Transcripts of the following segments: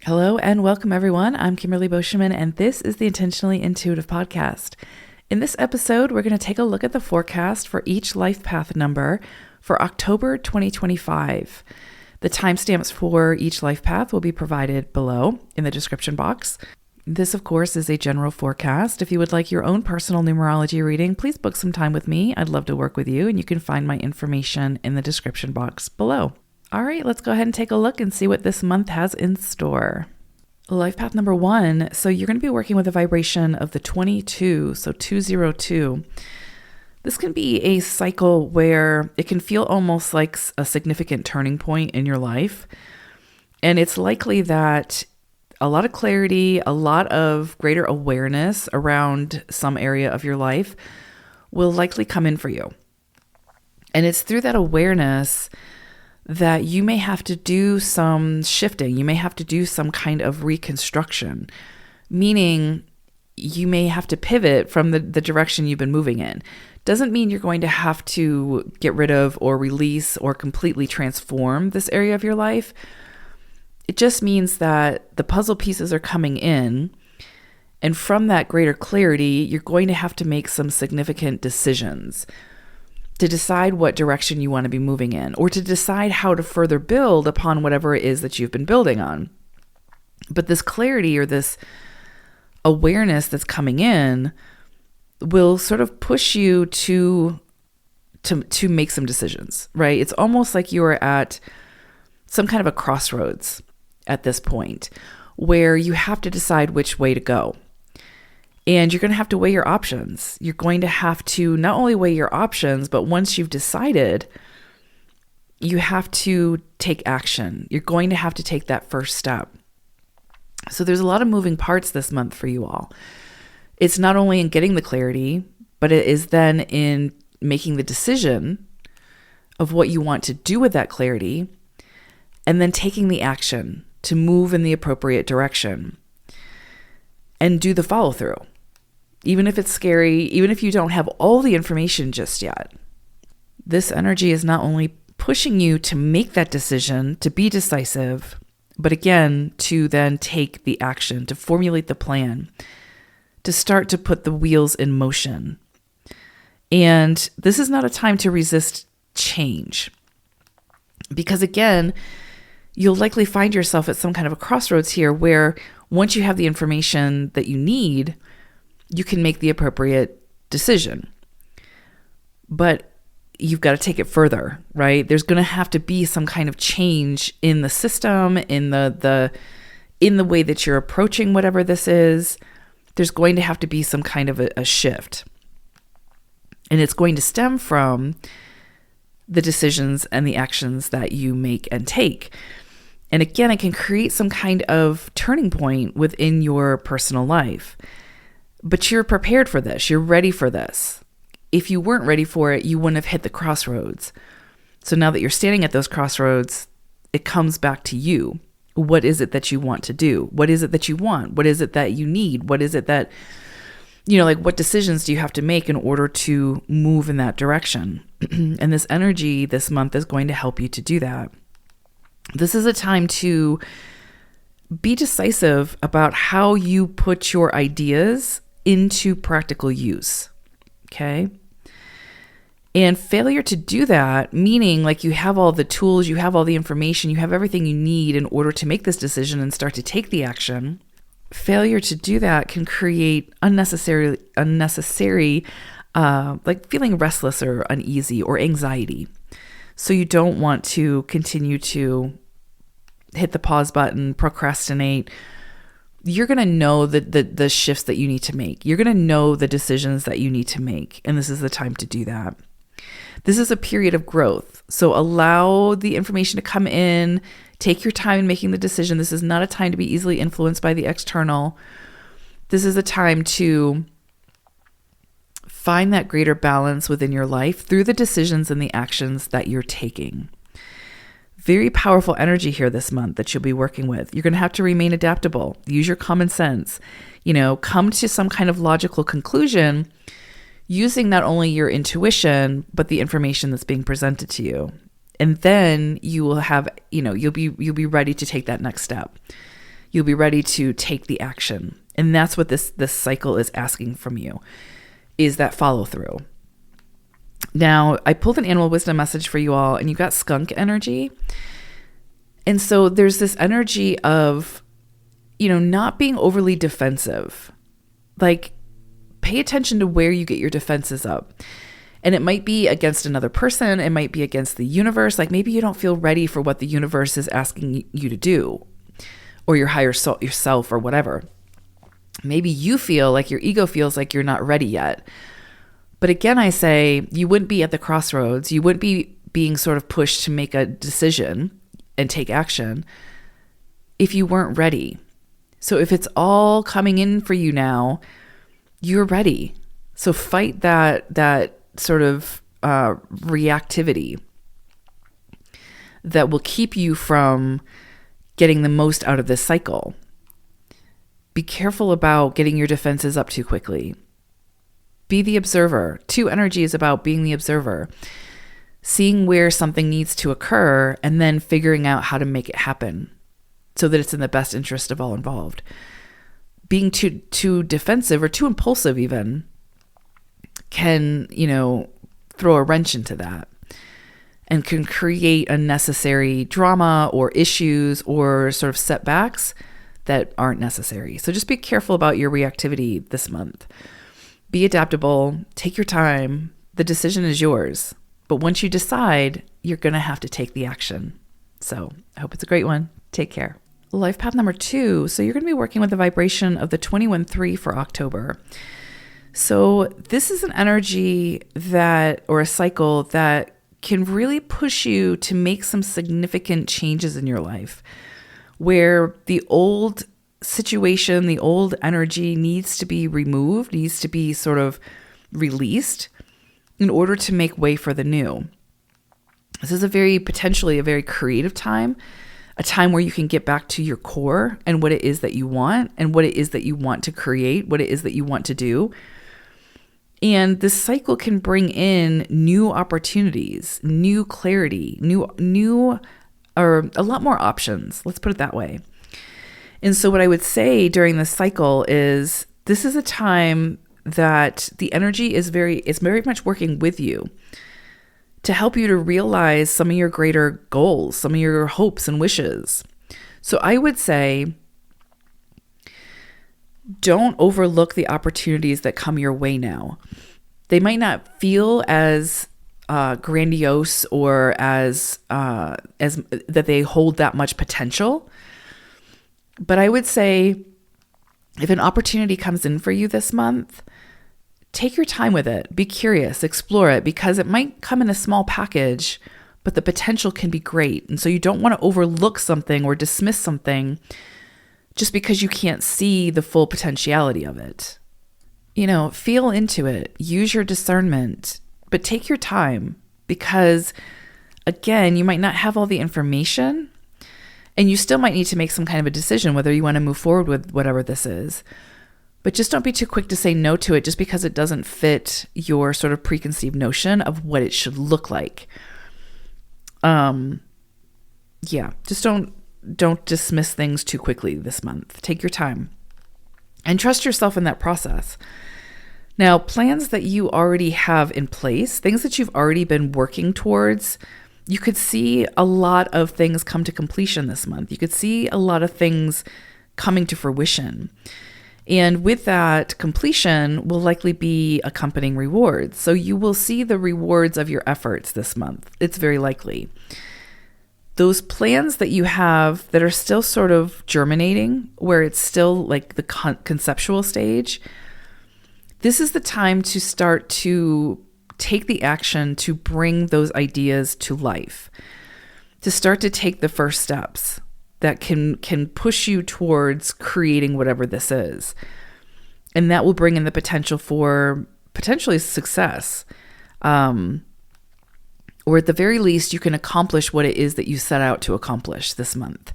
Hello and welcome everyone. I'm Kimberly Boschman and this is the Intentionally Intuitive Podcast. In this episode, we're going to take a look at the forecast for each life path number for October 2025. The timestamps for each life path will be provided below in the description box. This, of course, is a general forecast. If you would like your own personal numerology reading, please book some time with me. I'd love to work with you, and you can find my information in the description box below. All right, let's go ahead and take a look and see what this month has in store. Life path number 1. So you're going to be working with a vibration of the 22, so 202. This can be a cycle where it can feel almost like a significant turning point in your life. And it's likely that a lot of clarity, a lot of greater awareness around some area of your life will likely come in for you. And it's through that awareness that you may have to do some shifting. You may have to do some kind of reconstruction, meaning you may have to pivot from the direction you've been moving in. Doesn't mean you're going to have to get rid of or release or completely transform this area of your life. It just means that the puzzle pieces are coming in, and from that greater clarity, you're going to have to make some significant decisions to decide what direction you want to be moving in, or to decide how to further build upon whatever it is that you've been building on. But this clarity or this awareness that's coming in will sort of push you to make some decisions, right? It's almost like you are at some kind of a crossroads at this point where you have to decide which way to go. And you're going to have to weigh your options. You're going to have to not only weigh your options, but once you've decided, you have to take action. You're going to have to take that first step. So there's a lot of moving parts this month for you all. It's not only in getting the clarity, but it is then in making the decision of what you want to do with that clarity, and then taking the action to move in the appropriate direction and do the follow through. Even if it's scary, even if you don't have all the information just yet, this energy is not only pushing you to make that decision, to be decisive, but again, to then take the action, to formulate the plan, to start to put the wheels in motion. And this is not a time to resist change, because again, you'll likely find yourself at some kind of a crossroads here where once you have the information that you need, you can make the appropriate decision. But you've got to take it further, right? There's going to have to be some kind of change in the system, in the way that you're approaching whatever this is. There's going to have to be some kind of a shift. And it's going to stem from the decisions and the actions that you make and take. And again, it can create some kind of turning point within your personal life. But you're prepared for this. You're ready for this. If you weren't ready for it, you wouldn't have hit the crossroads. So now that you're standing at those crossroads, it comes back to you. What is it that you want to do? What is it that you want? What is it that you need? What is it that, what decisions do you have to make in order to move in that direction? And this energy this month is going to help you to do that. This is a time to be decisive about how you put your ideas into practical use, okay? And failure to do that, meaning like you have all the tools, you have all the information, you have everything you need in order to make this decision and start to take the action. Failure to do that can create unnecessary, like feeling restless or uneasy or anxiety. So you don't want to continue to hit the pause button, procrastinate. You're going to know the shifts that you need to make. You're going to know the decisions that you need to make. And this is the time to do that. This is a period of growth. So allow the information to come in. Take your time in making the decision. This is not a time to be easily influenced by the external. This is a time to find that greater balance within your life through the decisions and the actions that you're taking. Very powerful energy here this month that you'll be working with. You're going to have to remain adaptable. Use your common sense. Come to some kind of logical conclusion using not only your intuition, but the information that's being presented to you. And then you will have, you'll be ready to take that next step. You'll be ready to take the action. And that's what this cycle is asking from you, is that follow through. Now, I pulled an animal wisdom message for you all, and you got skunk energy. And so there's this energy of, not being overly defensive. Like, pay attention to where you get your defenses up. And it might be against another person. It might be against the universe. Like, maybe you don't feel ready for what the universe is asking you to do, or your higher soul, yourself, or whatever. Maybe you feel like your ego feels like you're not ready yet. But again, I say you wouldn't be at the crossroads. You wouldn't be being sort of pushed to make a decision and take action if you weren't ready. So if it's all coming in for you now, you're ready. So fight that sort of reactivity that will keep you from getting the most out of this cycle. Be careful about getting your defenses up too quickly. Be the observer. 2 energy is about being the observer, seeing where something needs to occur, and then figuring out how to make it happen so that it's in the best interest of all involved. Being too defensive or too impulsive even can, throw a wrench into that and can create unnecessary drama or issues or sort of setbacks that aren't necessary. So just be careful about your reactivity this month. Be adaptable, take your time. The decision is yours. But once you decide, you're going to have to take the action. So I hope it's a great one. Take care. Life path number 2. So you're going to be working with the vibration of the 21-3 for October. So this is an energy or a cycle that can really push you to make some significant changes in your life, where the old situation, the old energy needs to be removed, needs to be sort of released in order to make way for the new. This is potentially a very creative time, a time where you can get back to your core and what it is that you want and what it is that you want to create, what it is that you want to do. And this cycle can bring in new opportunities, new clarity, or a lot more options. Let's put it that way. And so what I would say during this cycle is this is a time that the energy is very much working with you to help you to realize some of your greater goals, some of your hopes and wishes. So I would say, don't overlook the opportunities that come your way now. They might not feel as grandiose or as that they hold that much potential. But I would say if an opportunity comes in for you this month, take your time with it. Be curious, explore it, because it might come in a small package, but the potential can be great. And so you don't want to overlook something or dismiss something just because you can't see the full potentiality of it. Feel into it, use your discernment, but take your time, because again, you might not have all the information and you still might need to make some kind of a decision whether you want to move forward with whatever this is. But just don't be too quick to say no to it just because it doesn't fit your sort of preconceived notion of what it should look like. Just don't dismiss things too quickly this month. Take your time and trust yourself in that process. Now, plans that you already have in place, things that you've already been working towards, you could see a lot of things come to completion this month. You could see a lot of things coming to fruition. And with that completion will likely be accompanying rewards. So you will see the rewards of your efforts this month. It's very likely. Those plans that you have that are still sort of germinating, where it's still like the conceptual stage, this is the time to start to take the action to bring those ideas to life, to start to take the first steps that can push you towards creating whatever this is. And that will bring in the potential for potentially success. Or at the very least, you can accomplish what it is that you set out to accomplish this month.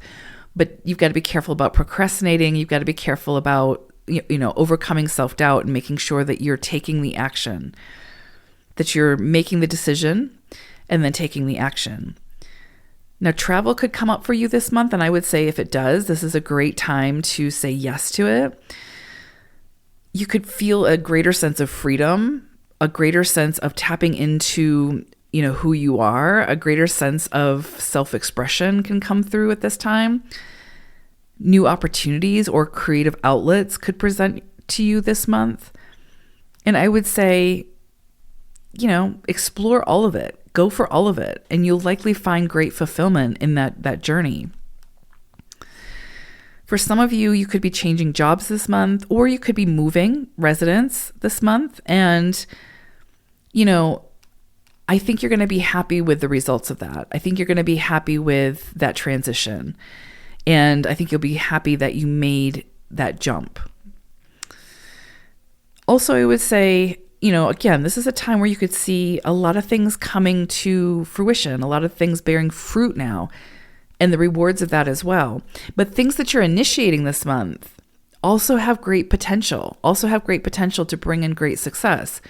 But you've got to be careful about procrastinating. You've got to be careful about, overcoming self-doubt and making sure that you're taking the action, that you're making the decision and then taking the action. Now, travel could come up for you this month, and I would say if it does, this is a great time to say yes to it. You could feel a greater sense of freedom, a greater sense of tapping into, who you are, a greater sense of self-expression can come through at this time. New opportunities or creative outlets could present to you this month. And I would say, explore all of it. Go for all of it. And you'll likely find great fulfillment in that journey. For some of you, you could be changing jobs this month, or you could be moving residence this month. And, I think you're going to be happy with the results of that. I think you're going to be happy with that transition. And I think you'll be happy that you made that jump. Also, I would say, again, this is a time where you could see a lot of things coming to fruition, a lot of things bearing fruit now, and the rewards of that as well. But things that you're initiating this month also have great potential, to bring in great success.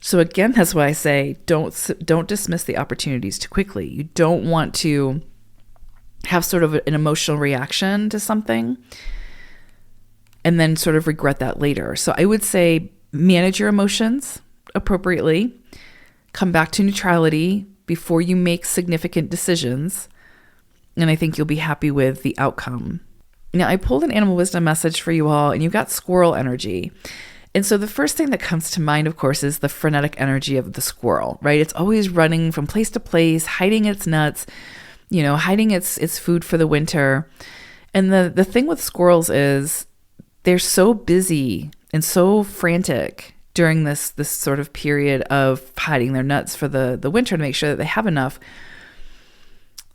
So again, that's why I say don't dismiss the opportunities too quickly. You don't want to have sort of an emotional reaction to something and then sort of regret that later. So I would say manage your emotions appropriately, come back to neutrality before you make significant decisions, and I think you'll be happy with the outcome. Now, I pulled an animal wisdom message for you all, and you've got squirrel energy. And so the first thing that comes to mind, of course, is the frenetic energy of the squirrel, right? It's always running from place to place, hiding its nuts, hiding its food for the winter. And the thing with squirrels is they're so busy and so frantic during this sort of period of hiding their nuts for the winter to make sure that they have enough,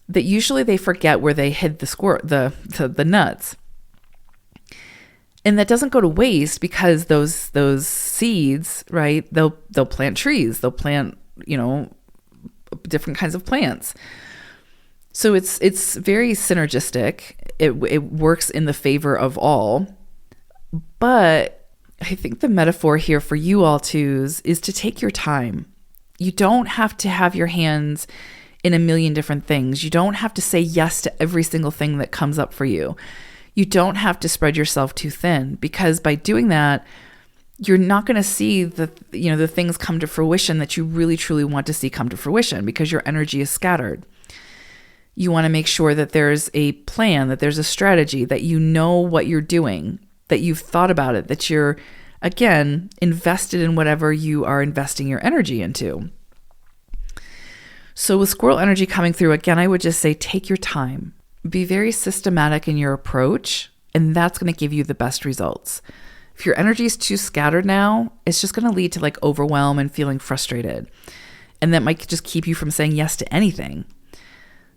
that usually they forget where they hid the nuts. And that doesn't go to waste because those seeds, right? They'll plant trees, they'll plant, different kinds of plants. So it's very synergistic. It works in the favor of all. But I think the metaphor here for you all twos is to take your time. You don't have to have your hands in a million different things. You don't have to say yes to every single thing that comes up for you. You don't have to spread yourself too thin, because by doing that, you're not going to see the things come to fruition that you really truly want to see come to fruition, because your energy is scattered. You want to make sure that there's a plan, that there's a strategy, that you know what you're doing, that you've thought about it, that you're, again, invested in whatever you are investing your energy into. So with squirrel energy coming through, again, I would just say take your time. Be very systematic in your approach, and that's going to give you the best results. If your energy is too scattered now, it's just going to lead to overwhelm and feeling frustrated. And that might just keep you from saying yes to anything.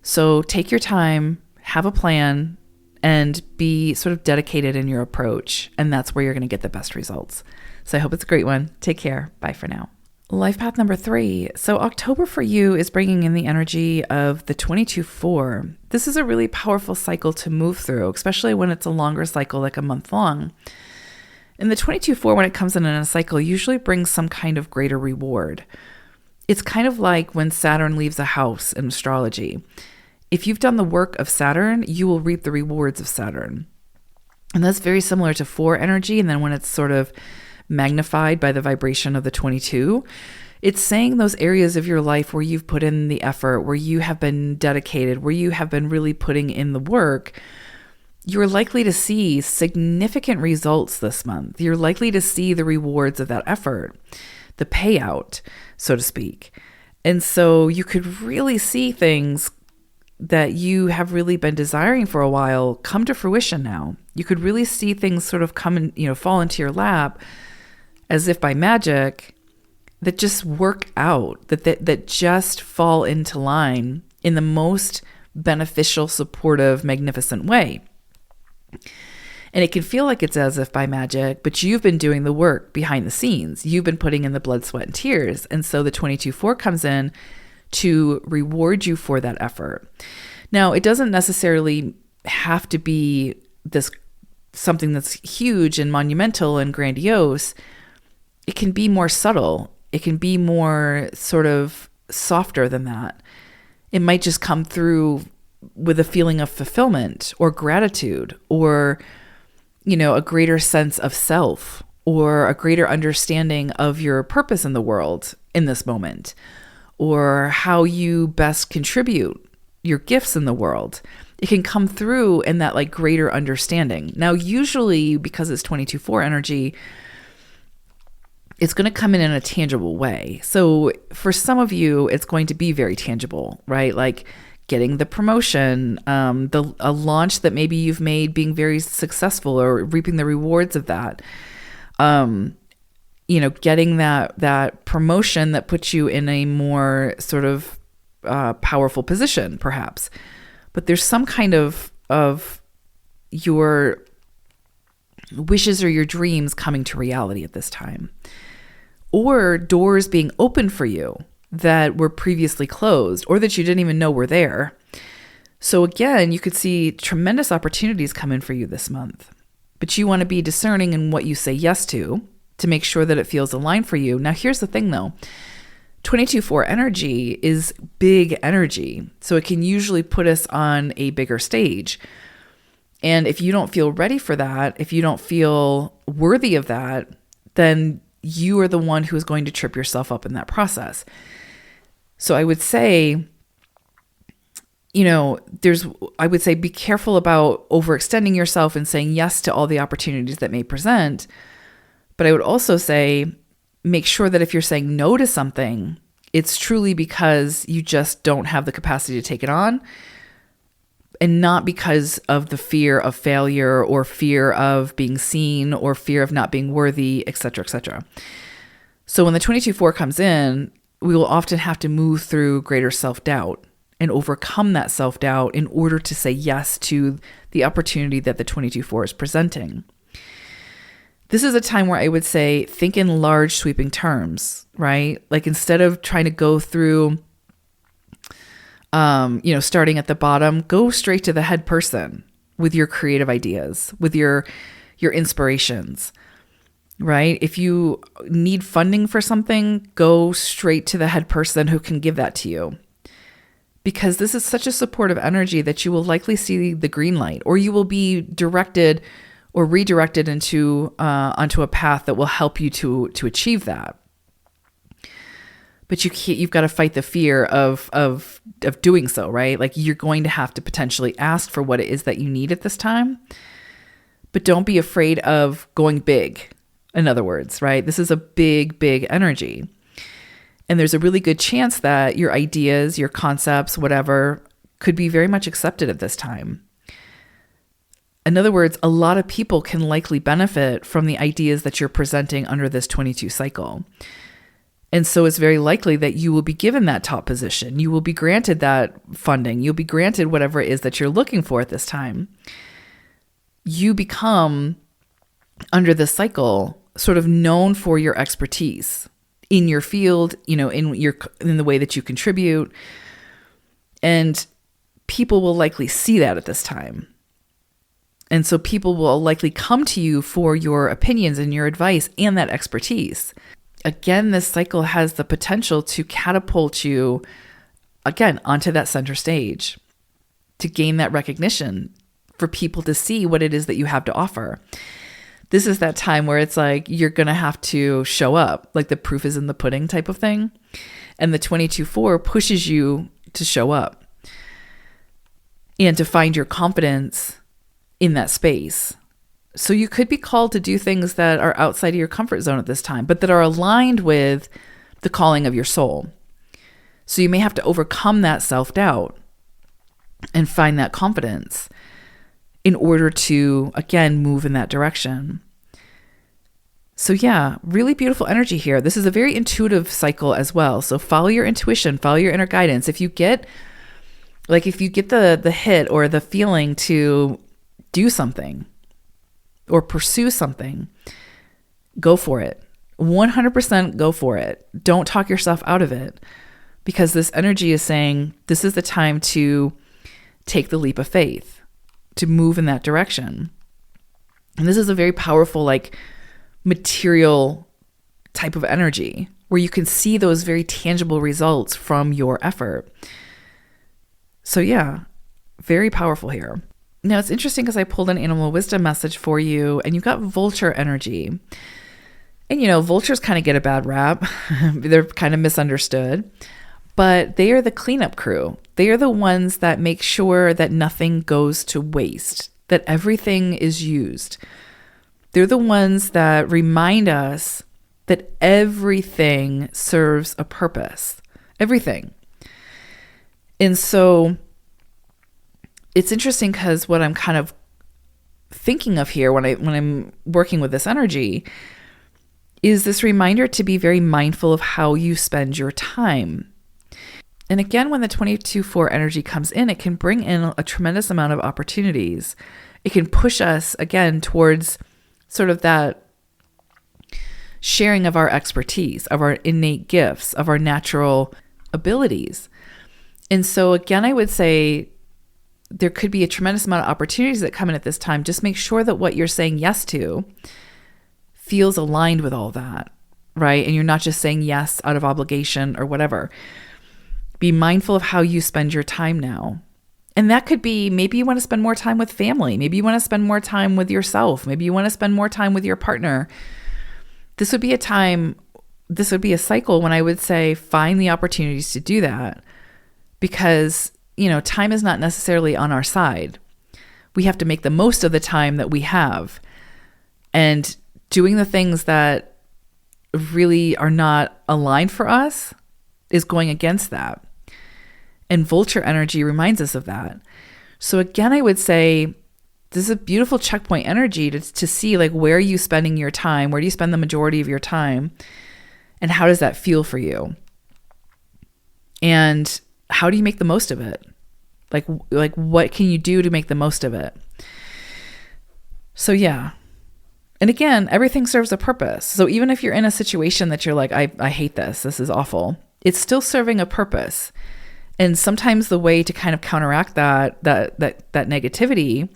So take your time, have a plan, and be sort of dedicated in your approach. And that's where you're going to get the best results. So I hope it's a great one. Take care. Bye for now. Life path number 3. So October for you is bringing in the energy of the 22-4. This is a really powerful cycle to move through, especially when it's a longer cycle, like a month long. And the 22-4, when it comes in a cycle, usually brings some kind of greater reward. It's kind of like when Saturn leaves a house in astrology. If you've done the work of Saturn, you will reap the rewards of Saturn. And that's very similar to 4 energy. And then when it's sort of magnified by the vibration of the 22, it's saying those areas of your life where you've put in the effort, where you have been dedicated, where you have been really putting in the work, you're likely to see significant results this month. You're likely to see the rewards of that effort, the payout, so to speak. And so you could really see things that you have really been desiring for a while come to fruition now. You could really see things sort of come and, fall into your lap as if by magic, that just work out, that just fall into line in the most beneficial, supportive, magnificent way. And it can feel like it's as if by magic, but you've been doing the work behind the scenes. You've been putting in the blood, sweat, and tears. And so the 22-4 comes in to reward you for that effort. Now, it doesn't necessarily have to be something that's huge and monumental and grandiose. It can be more subtle. It can be more sort of softer than that. It might just come through with a feeling of fulfillment or gratitude or, a greater sense of self or a greater understanding of your purpose in the world in this moment, or how you best contribute your gifts in the world. It can come through in that like greater understanding. Now, usually because it's 22/4 energy, it's going to come in a tangible way. So for some of you, it's going to be very tangible, right? Like getting the promotion, a launch that maybe you've made being very successful or reaping the rewards of that. Getting that promotion that puts you in a more sort of powerful position, perhaps. But there's some kind of your wishes or your dreams coming to reality at this time. Or doors being open for you that were previously closed or that you didn't even know were there. So again, you could see tremendous opportunities come in for you this month. But you want to be discerning in what you say yes to make sure that it feels aligned for you. Now, here's the thing though. 22/4 energy is big energy. So it can usually put us on a bigger stage. And if you don't feel ready for that, if you don't feel worthy of that, then you are the one who is going to trip yourself up in that process. So I would say, be careful about overextending yourself and saying yes to all the opportunities that may present. But I would also say, make sure that if you're saying no to something, it's truly because you just don't have the capacity to take it on, and not because of the fear of failure or fear of being seen or fear of not being worthy, et cetera, et cetera. So when the 22/4 comes in, we will often have to move through greater self-doubt and overcome that self-doubt in order to say yes to the opportunity that the 22/4 is presenting. This is a time where I would say, think in large sweeping terms, right? Like instead of trying to go through, starting at the bottom, go straight to the head person with your creative ideas, with your inspirations, right? If you need funding for something, go straight to the head person who can give that to you. Because this is such a supportive energy that you will likely see the green light, or you will be directed or redirected onto a path that will help you to achieve that. But you've got to fight the fear of doing so, right? Like you're going to have to potentially ask for what it is that you need at this time. But don't be afraid of going big. In other words, right? This is a big, big energy. And there's a really good chance that your ideas, your concepts, whatever, could be very much accepted at this time. In other words, a lot of people can likely benefit from the ideas that you're presenting under this 22 cycle. And so it's very likely that you will be given that top position. You will be granted that funding. You'll be granted whatever it is that you're looking for at this time. You become, under this cycle, sort of known for your expertise in your field, in the way that you contribute. And people will likely see that at this time. And so people will likely come to you for your opinions and your advice and that expertise. Again, this cycle has the potential to catapult you, again, onto that center stage, to gain that recognition, for people to see what it is that you have to offer. This is that time where it's like you're going to have to show up, like the proof is in the pudding type of thing. And the 22/4 pushes you to show up and to find your confidence in that space. So you could be called to do things that are outside of your comfort zone at this time, but that are aligned with the calling of your soul. So you may have to overcome that self-doubt and find that confidence in order to, again, move in that direction. So yeah, really beautiful energy here. This is a very intuitive cycle as well. So follow your intuition, follow your inner guidance. If you get the hit or the feeling to do something or pursue something, go for it. 100% go for it. Don't talk yourself out of it, because this energy is saying this is the time to take the leap of faith, to move in that direction. And this is a very powerful, material type of energy where you can see those very tangible results from your effort. So yeah, very powerful here. Now it's interesting because I pulled an animal wisdom message for you and you got vulture energy. And vultures kind of get a bad rap. They're kind of misunderstood, but they are the cleanup crew. They are the ones that make sure that nothing goes to waste, that everything is used. They're the ones that remind us that everything serves a purpose. Everything. And so it's interesting because what I'm kind of thinking of here when I'm working with this energy is this reminder to be very mindful of how you spend your time. And again, when the 22-4 energy comes in, it can bring in a tremendous amount of opportunities. It can push us, again, towards sort of that sharing of our expertise, of our innate gifts, of our natural abilities. And so again, I would say there could be a tremendous amount of opportunities that come in at this time. Just make sure that what you're saying yes to feels aligned with all that, right? And you're not just saying yes out of obligation or whatever. Be mindful of how you spend your time now. And that could be, maybe you want to spend more time with family. Maybe you want to spend more time with yourself. Maybe you want to spend more time with your partner. This would be a cycle when I would say find the opportunities to do that, because, time is not necessarily on our side. We have to make the most of the time that we have. And doing the things that really are not aligned for us is going against that. And vulture energy reminds us of that. So again, I would say this is a beautiful checkpoint energy to see, like, where are you spending your time? Where do you spend the majority of your time? And how does that feel for you? And how do you make the most of it? Like what can you do to make the most of it? So yeah. And again, everything serves a purpose. So even if you're in a situation that you're like, I hate this is awful, it's still serving a purpose. And sometimes the way to kind of counteract that negativity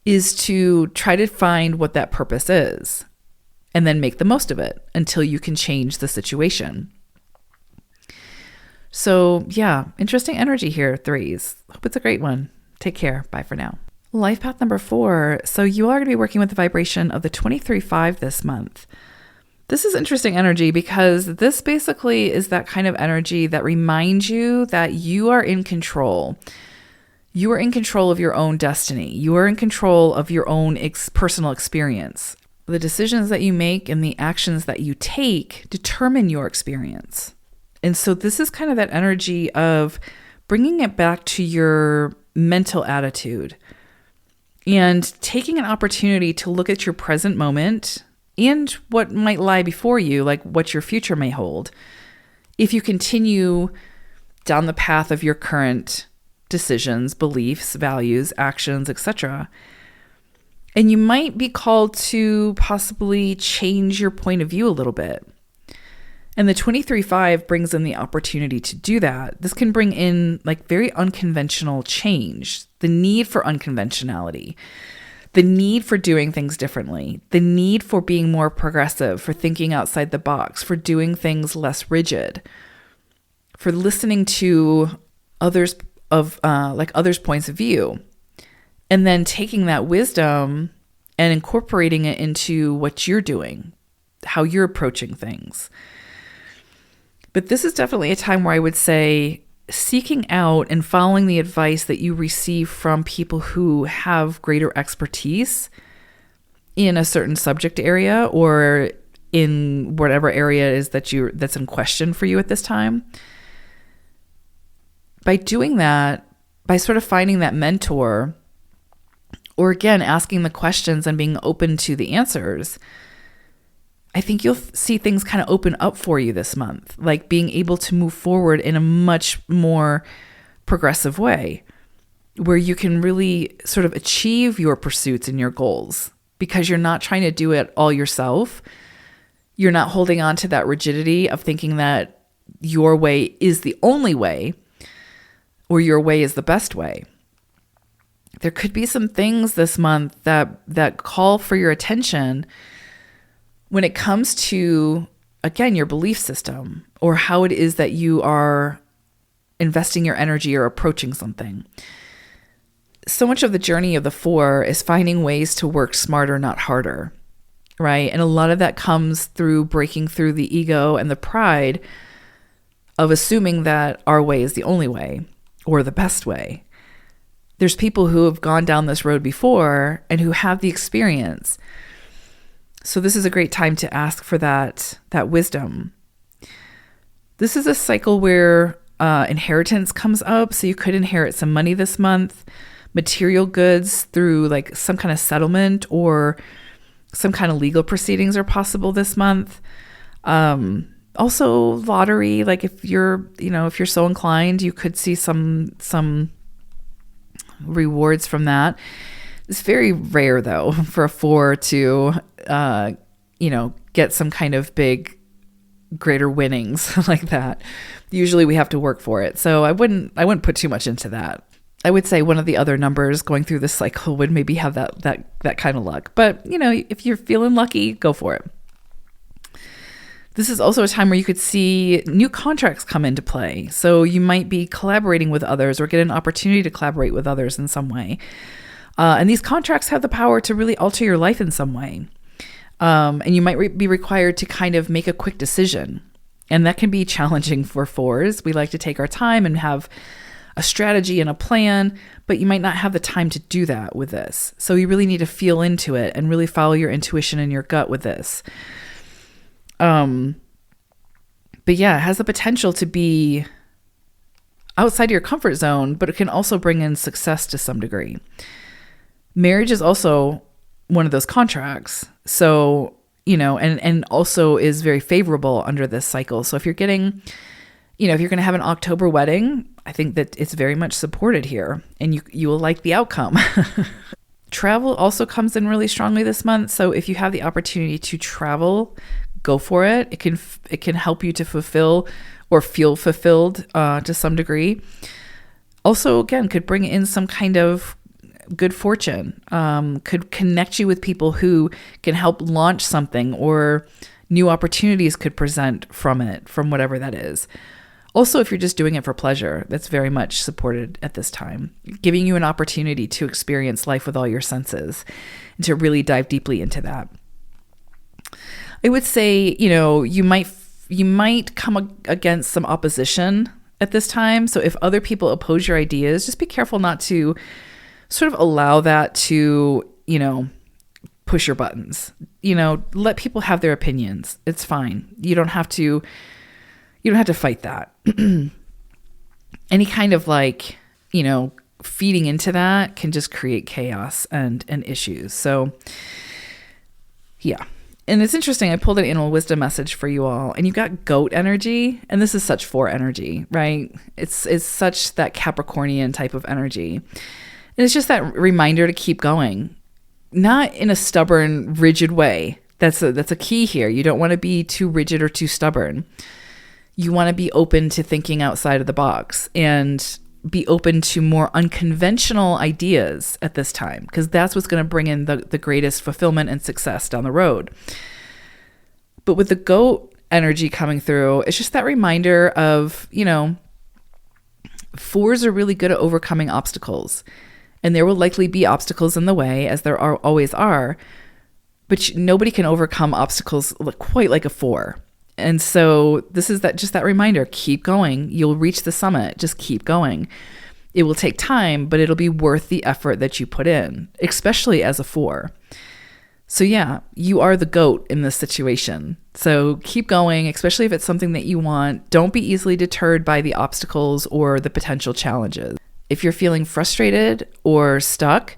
is to try to find what that purpose is and then make the most of it until you can change the situation. So yeah, interesting energy here, threes. Hope it's a great one. Take care. Bye for now. Life path number 4. So you are going to be working with the vibration of the 23-5 this month. This is interesting energy because this basically is that kind of energy that reminds you that you are in control. You are in control of your own destiny. You are in control of your own personal experience. The decisions that you make and the actions that you take determine your experience. And so this is kind of that energy of bringing it back to your mental attitude and taking an opportunity to look at your present moment and what might lie before you, like what your future may hold, if you continue down the path of your current decisions, beliefs, values, actions, etc. And you might be called to possibly change your point of view a little bit. And the 23-5 brings in the opportunity to do that. This can bring in like very unconventional change, the need for unconventionality, the need for doing things differently, the need for being more progressive, for thinking outside the box, for doing things less rigid, for listening to others' points of view, and then taking that wisdom and incorporating it into what you're doing, how you're approaching things. But this is definitely a time where I would say seeking out and following the advice that you receive from people who have greater expertise in a certain subject area or in whatever area it is that's in question for you at this time. By doing that, by sort of finding that mentor, or again, asking the questions and being open to the answers, I think you'll see things kind of open up for you this month, like being able to move forward in a much more progressive way where you can really sort of achieve your pursuits and your goals because you're not trying to do it all yourself. You're not holding on to that rigidity of thinking that your way is the only way or your way is the best way. There could be some things this month that call for your attention when it comes to, again, your belief system or how it is that you are investing your energy or approaching something. So much of the journey of the 4 is finding ways to work smarter, not harder, right? And a lot of that comes through breaking through the ego and the pride of assuming that our way is the only way or the best way. There's people who have gone down this road before and who have the experience. So this is a great time to ask for that wisdom. This is a cycle where inheritance comes up. So you could inherit some money this month, material goods through like some kind of settlement, or some kind of legal proceedings are possible this month. Also lottery, like if you're so inclined, you could see some rewards from that. It's very rare though for a 4 to, get some kind of big, greater winnings like that. Usually we have to work for it. So I wouldn't put too much into that. I would say one of the other numbers going through this cycle would maybe have that kind of luck. But, if you're feeling lucky, go for it. This is also a time where you could see new contracts come into play. So you might be collaborating with others or get an opportunity to collaborate with others in some way. And these contracts have the power to really alter your life in some way. And you might be required to kind of make a quick decision. And that can be challenging for 4s. We like to take our time and have a strategy and a plan, but you might not have the time to do that with this. So you really need to feel into it and really follow your intuition and your gut with this. But yeah, it has the potential to be outside your comfort zone, but it can also bring in success to some degree. Marriage is also one of those contracts. So, and also is very favorable under this cycle. So if you're getting, if you're going to have an October wedding, I think that it's very much supported here, and you will like the outcome. Travel also comes in really strongly this month. So if you have the opportunity to travel, go for it. It can help you to fulfill or feel fulfilled to some degree. Also, again, could bring in some kind of good fortune, could connect you with people who can help launch something, or new opportunities could present from whatever that is. Also, if you're just doing it for pleasure, that's very much supported at this time, giving you an opportunity to experience life with all your senses and to really dive deeply into that. I would say, you might come against some opposition at this time. So if other people oppose your ideas, just be careful not to sort of allow that to, push your buttons. Let people have their opinions. It's fine. You don't have to fight that. Any kind of feeding into that can just create chaos and issues. So yeah. And it's interesting, I pulled an animal wisdom message for you all, and you got goat energy, and this is such 4 energy, right? It's such that Capricornian type of energy. And it's just that reminder to keep going, not in a stubborn, rigid way. That's a key here. You don't want to be too rigid or too stubborn. You want to be open to thinking outside of the box and be open to more unconventional ideas at this time, because that's what's going to bring in the greatest fulfillment and success down the road. But with the goat energy coming through, it's just that reminder of, 4s are really good at overcoming obstacles, and there will likely be obstacles in the way, as there always are, but nobody can overcome obstacles quite like a 4. And so this is just that reminder, keep going. You'll reach the summit. Just keep going. It will take time, but it'll be worth the effort that you put in, especially as a 4. So yeah, you are the goat in this situation. So keep going, especially if it's something that you want. Don't be easily deterred by the obstacles or the potential challenges. If you're feeling frustrated or stuck,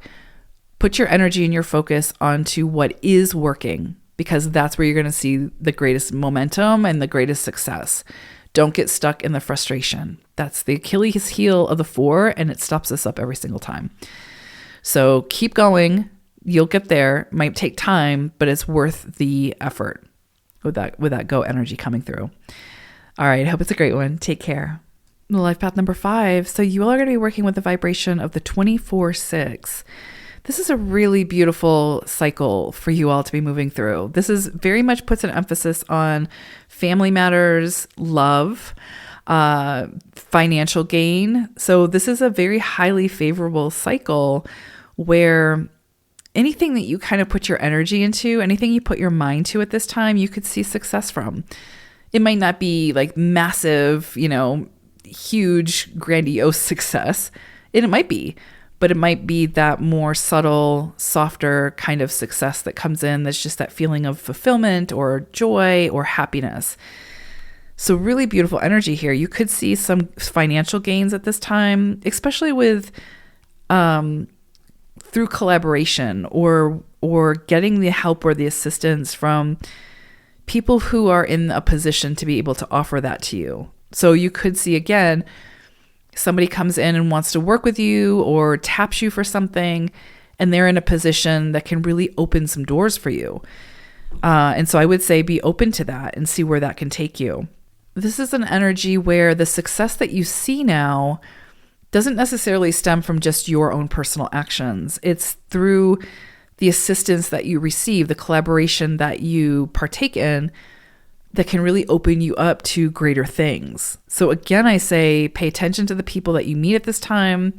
put your energy and your focus onto what is working, because that's where you're going to see the greatest momentum and the greatest success. Don't get stuck in the frustration. That's the Achilles heel of the 4, and it stops us up every single time. So keep going. You'll get there. It might take time, but it's worth the effort with that go energy coming through. All right. I hope it's a great one. Take care. The life path number 5. So you all are going to be working with the vibration of the 24/6. This is a really beautiful cycle for you all to be moving through. This is very much puts an emphasis on family matters, love, financial gain. So this is a very highly favorable cycle where anything that you kind of put your energy into, anything you put your mind to at this time, you could see success from. It might not be like massive, huge, grandiose success. And it might be, but it might be that more subtle, softer kind of success that comes in. That's just that feeling of fulfillment or joy or happiness. So really beautiful energy here. You could see some financial gains at this time, especially with through collaboration or getting the help or the assistance from people who are in a position to be able to offer that to you. So you could see, again, somebody comes in and wants to work with you or taps you for something, and they're in a position that can really open some doors for you. And so I would say be open to that and see where that can take you. This is an energy where the success that you see now doesn't necessarily stem from just your own personal actions. It's through the assistance that you receive, the collaboration that you partake in, that can really open you up to greater things. So again, I say pay attention to the people that you meet at this time.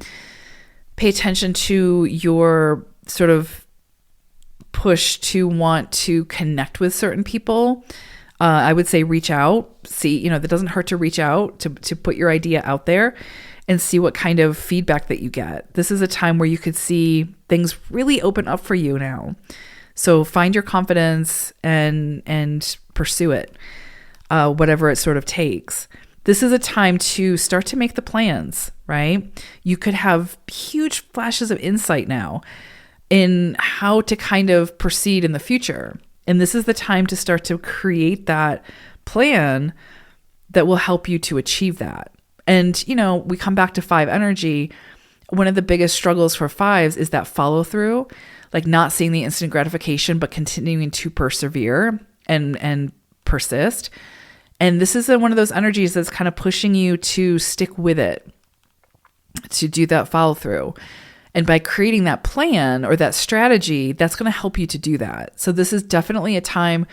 Pay attention to your sort of push to want to connect with certain people. I would say reach out. See, that doesn't hurt to reach out, to put your idea out there and see what kind of feedback that you get. This is a time where you could see things really open up for you now. So find your confidence and pursue it, whatever it sort of takes. This is a time to start to make the plans, right? You could have huge flashes of insight now in how to kind of proceed in the future. And this is the time to start to create that plan that will help you to achieve that. And, we come back to 5 energy. One of the biggest struggles for 5s is that follow through, like not seeing the instant gratification, but continuing to persevere and persist. And this is one of those energies that's kind of pushing you to stick with it, to do that follow through. And by creating that plan or that strategy, that's going to help you to do that. So this is definitely a time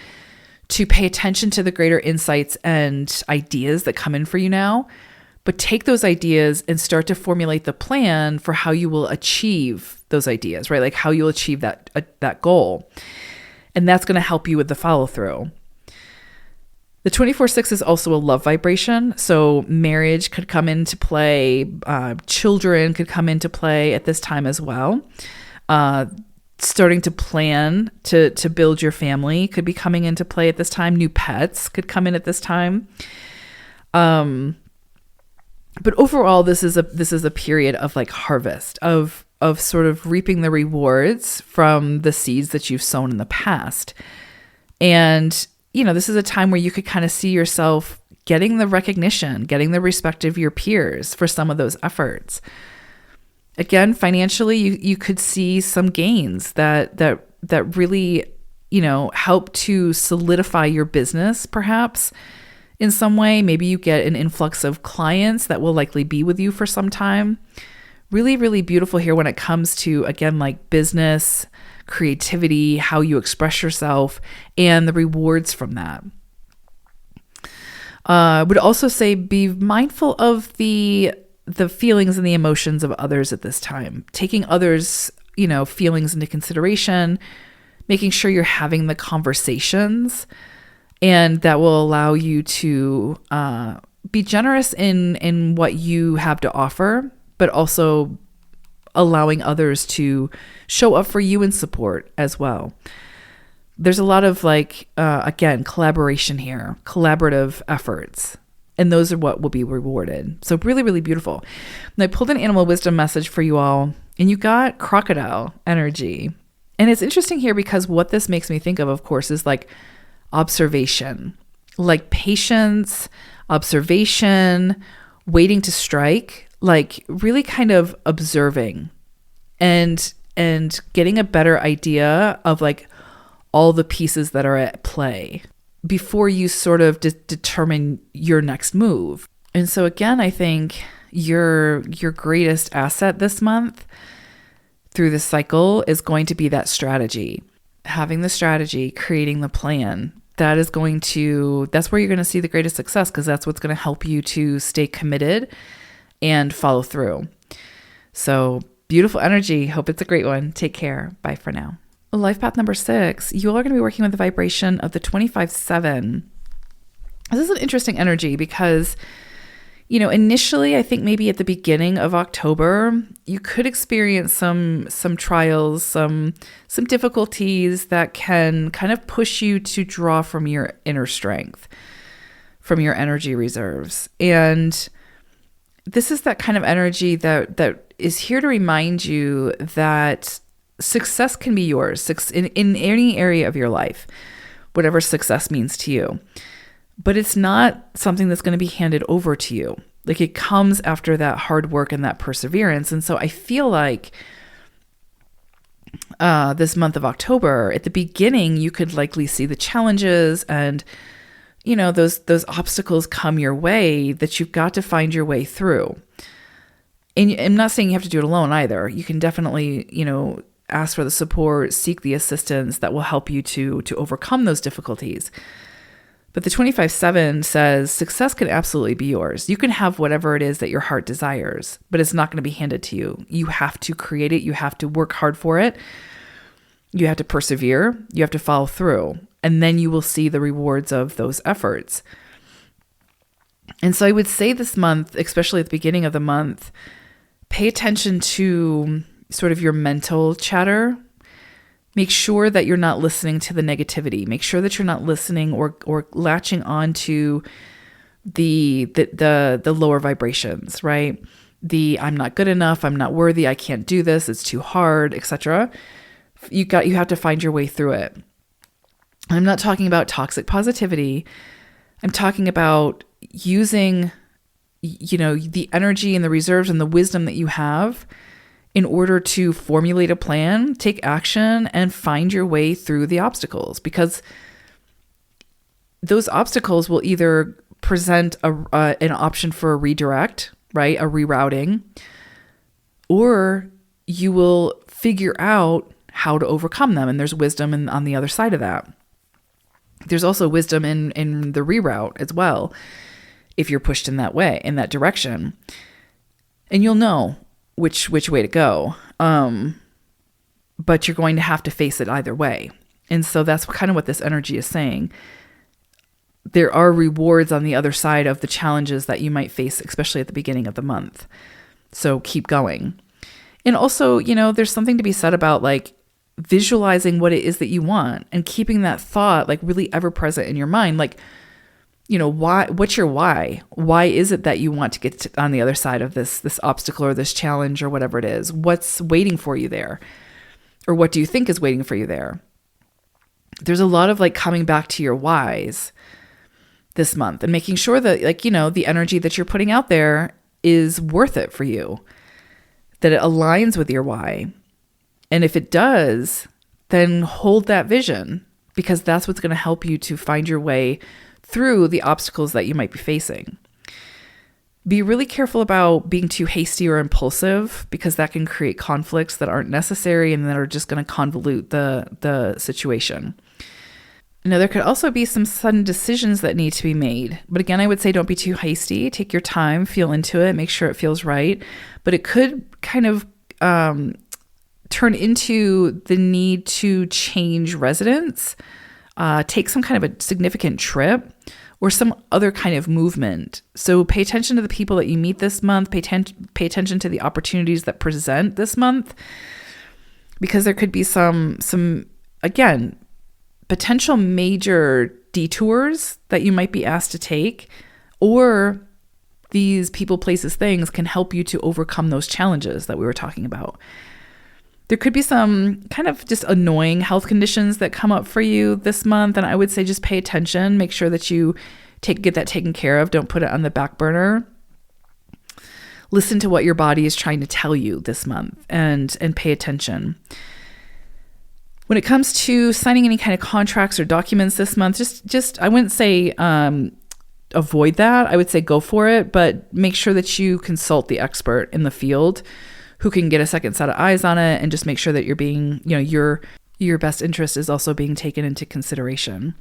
to pay attention to the greater insights and ideas that come in for you now, but take those ideas and start to formulate the plan for how you will achieve those ideas, right? Like how you'll achieve that goal. And that's going to help you with the follow through. The 24/6 is also a love vibration. So marriage could come into play. Children could come into play at this time as well. Starting to plan to build your family could be coming into play at this time. New pets could come in at this time. But overall, this is a period of like harvest, of sort of reaping the rewards from the seeds that you've sown in the past. And this is a time where you could kind of see yourself getting the recognition, getting the respect of your peers for some of those efforts. Again, financially, you could see some gains that really, help to solidify your business, perhaps in some way. Maybe you get an influx of clients that will likely be with you for some time. Really, really beautiful here when it comes to, again, like business, creativity, how you express yourself, and the rewards from that. I would also say be mindful of the feelings and the emotions of others at this time. Taking others, feelings into consideration, making sure you're having the conversations, and that will allow you to be generous in what you have to offer, but also allowing others to show up for you in support as well. There's a lot of again, collaboration here, collaborative efforts, and those are what will be rewarded. So really, really beautiful. And I pulled an animal wisdom message for you all, and you got crocodile energy. And it's interesting here because what this makes me think of course, is like observation, like patience, observation, waiting to strike, like really kind of observing and getting a better idea of like all the pieces that are at play before you sort of determine your next move. And so again, I think your greatest asset this month through this cycle is going to be that strategy, having the strategy, creating the plan, that's where you're going to see the greatest success, because that's what's going to help you to stay committed and follow through. So beautiful energy. Hope it's a great one. Take care. Bye for now. Life path number 6, you all are going to be working with the vibration of the 25-7. This is an interesting energy because, initially, I think maybe at the beginning of October, you could experience some trials, some difficulties that can kind of push you to draw from your inner strength, from your energy reserves. And this is that kind of energy that is here to remind you that success can be yours in any area of your life, whatever success means to you. But it's not something that's going to be handed over to you. Like, it comes after that hard work and that perseverance. And so I feel like this month of October, at the beginning, you could likely see the challenges and, those obstacles come your way that you've got to find your way through. And I'm not saying you have to do it alone either. You can definitely, ask for the support, seek the assistance that will help you to overcome those difficulties. But the 25-7 says success can absolutely be yours. You can have whatever it is that your heart desires, but it's not going to be handed to you. You have to create it. You have to work hard for it. You have to persevere. You have to follow through. And then you will see the rewards of those efforts. And so I would say this month, especially at the beginning of the month, pay attention to sort of your mental chatter. Make sure that you're not listening to the negativity. Make sure that you're not listening or latching on to the lower vibrations, right? I'm not good enough, I'm not worthy, I can't do this, it's too hard, etc. You have to find your way through it. I'm not talking about toxic positivity. I'm talking about using, the energy and the reserves and the wisdom that you have in order to formulate a plan, take action, and find your way through the obstacles. Because those obstacles will either present an option for a redirect, right? A rerouting, or you will figure out how to overcome them. And there's wisdom on the other side of that. There's also wisdom in the reroute as well, if you're pushed in that way, in that direction. And you'll know which way to go. But you're going to have to face it either way. And so that's kind of what this energy is saying. There are rewards on the other side of the challenges that you might face, especially at the beginning of the month. So keep going. And also, there's something to be said about like visualizing what it is that you want and keeping that thought like really ever present in your mind. Like, what's your why? Why is it that you want to get on the other side of this obstacle or this challenge or whatever it is? What's waiting for you there? Or what do you think is waiting for you there? There's a lot of like coming back to your whys this month and making sure that the energy that you're putting out there is worth it for you, that it aligns with your why. And if it does, then hold that vision, because that's what's going to help you to find your way through the obstacles that you might be facing. Be really careful about being too hasty or impulsive, because that can create conflicts that aren't necessary and that are just going to convolute the situation. Now, there could also be some sudden decisions that need to be made. But again, I would say don't be too hasty. Take your time, feel into it, make sure it feels right. But it could kind of turn into the need to change residence, take some kind of a significant trip, or some other kind of movement. So pay attention to the people that you meet this month. Pay attention to the opportunities that present this month, because there could be some again, potential major detours that you might be asked to take, or these people, places, things can help you to overcome those challenges that we were talking about. There could be some kind of just annoying health conditions that come up for you this month. And I would say just pay attention, make sure that you get that taken care of. Don't put it on the back burner. Listen to what your body is trying to tell you this month and pay attention. When it comes to signing any kind of contracts or documents this month, just I wouldn't say avoid that. I would say go for it, but make sure that you consult the expert in the field who can get a second set of eyes on it, and just make sure that you're being, your best interest is also being taken into consideration.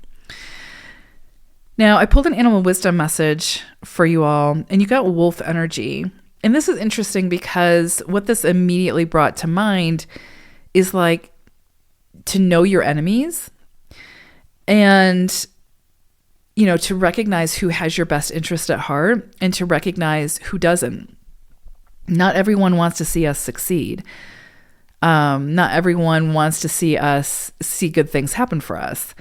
Now, I pulled an animal wisdom message for you all, and you got wolf energy. And this is interesting because what this immediately brought to mind is like to know your enemies and, you know, to recognize who has your best interest at heart and to recognize who doesn't. Not everyone wants to see us succeed. Not everyone wants to see us see good things happen for us.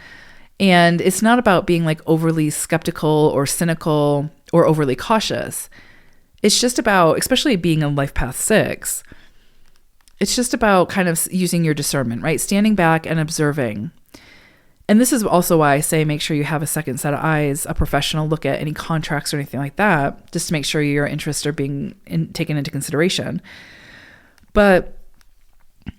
And it's not about being like overly skeptical or cynical or overly cautious. It's just about, especially being in Life Path 6, it's just about kind of using your discernment, right? Standing back and observing. And this is also why I say make sure you have a second set of eyes, a professional look at any contracts or anything like that, just to make sure your interests are being taken into consideration. But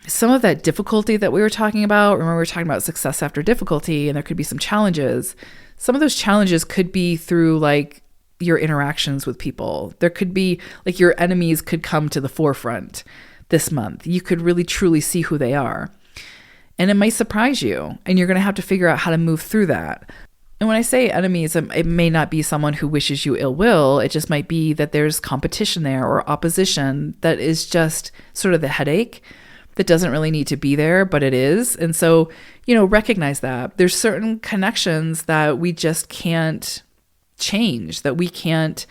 some of that difficulty that we were talking about, remember we were talking about success after difficulty, and there could be some challenges. Some of those challenges could be through like your interactions with people. There could be like your enemies could come to the forefront this month. You could really truly see who they are. And it might surprise you, and you're going to have to figure out how to move through that. And when I say enemies, it may not be someone who wishes you ill will. It just might be that there's competition there or opposition that is just sort of the headache that doesn't really need to be there, but it is. And so, you know, recognize that there's certain connections that we just can't change, that we can't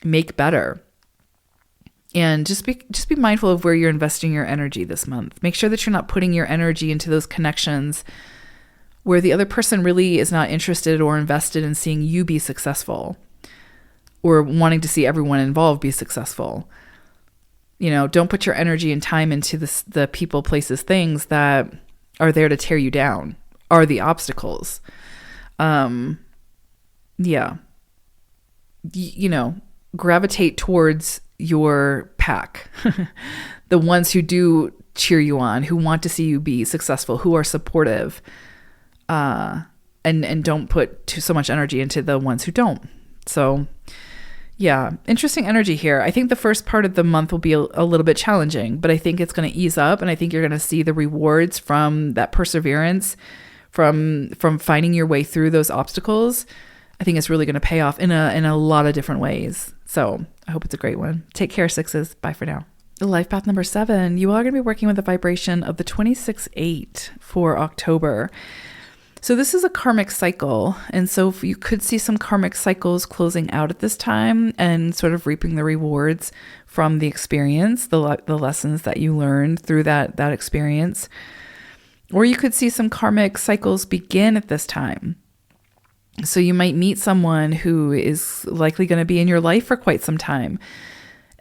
make better. And just be mindful of where you're investing your energy this month. Make sure that you're not putting your energy into those connections where the other person really is not interested or invested in seeing you be successful or wanting to see everyone involved be successful. You know, don't put your energy and time into the people, places, things that are there to tear you down, are the obstacles. Yeah. You know, gravitate towards your pack, the ones who do cheer you on, who want to see you be successful, who are supportive, and don't put so much energy into the ones who don't. So yeah, interesting energy here. I think the first part of the month will be a little bit challenging, but I think it's going to ease up, and I think you're going to see the rewards from that perseverance, from finding your way through those obstacles. I think it's really going to pay off in a lot of different ways. So I hope it's a great one. Take care, sixes. Bye for now. Life path number 7, you are going to be working with the vibration of the 26-8 for October. So this is a karmic cycle. And so you could see some karmic cycles closing out at this time and sort of reaping the rewards from the experience, the lessons that you learned through that experience. Or you could see some karmic cycles begin at this time. So you might meet someone who is likely going to be in your life for quite some time.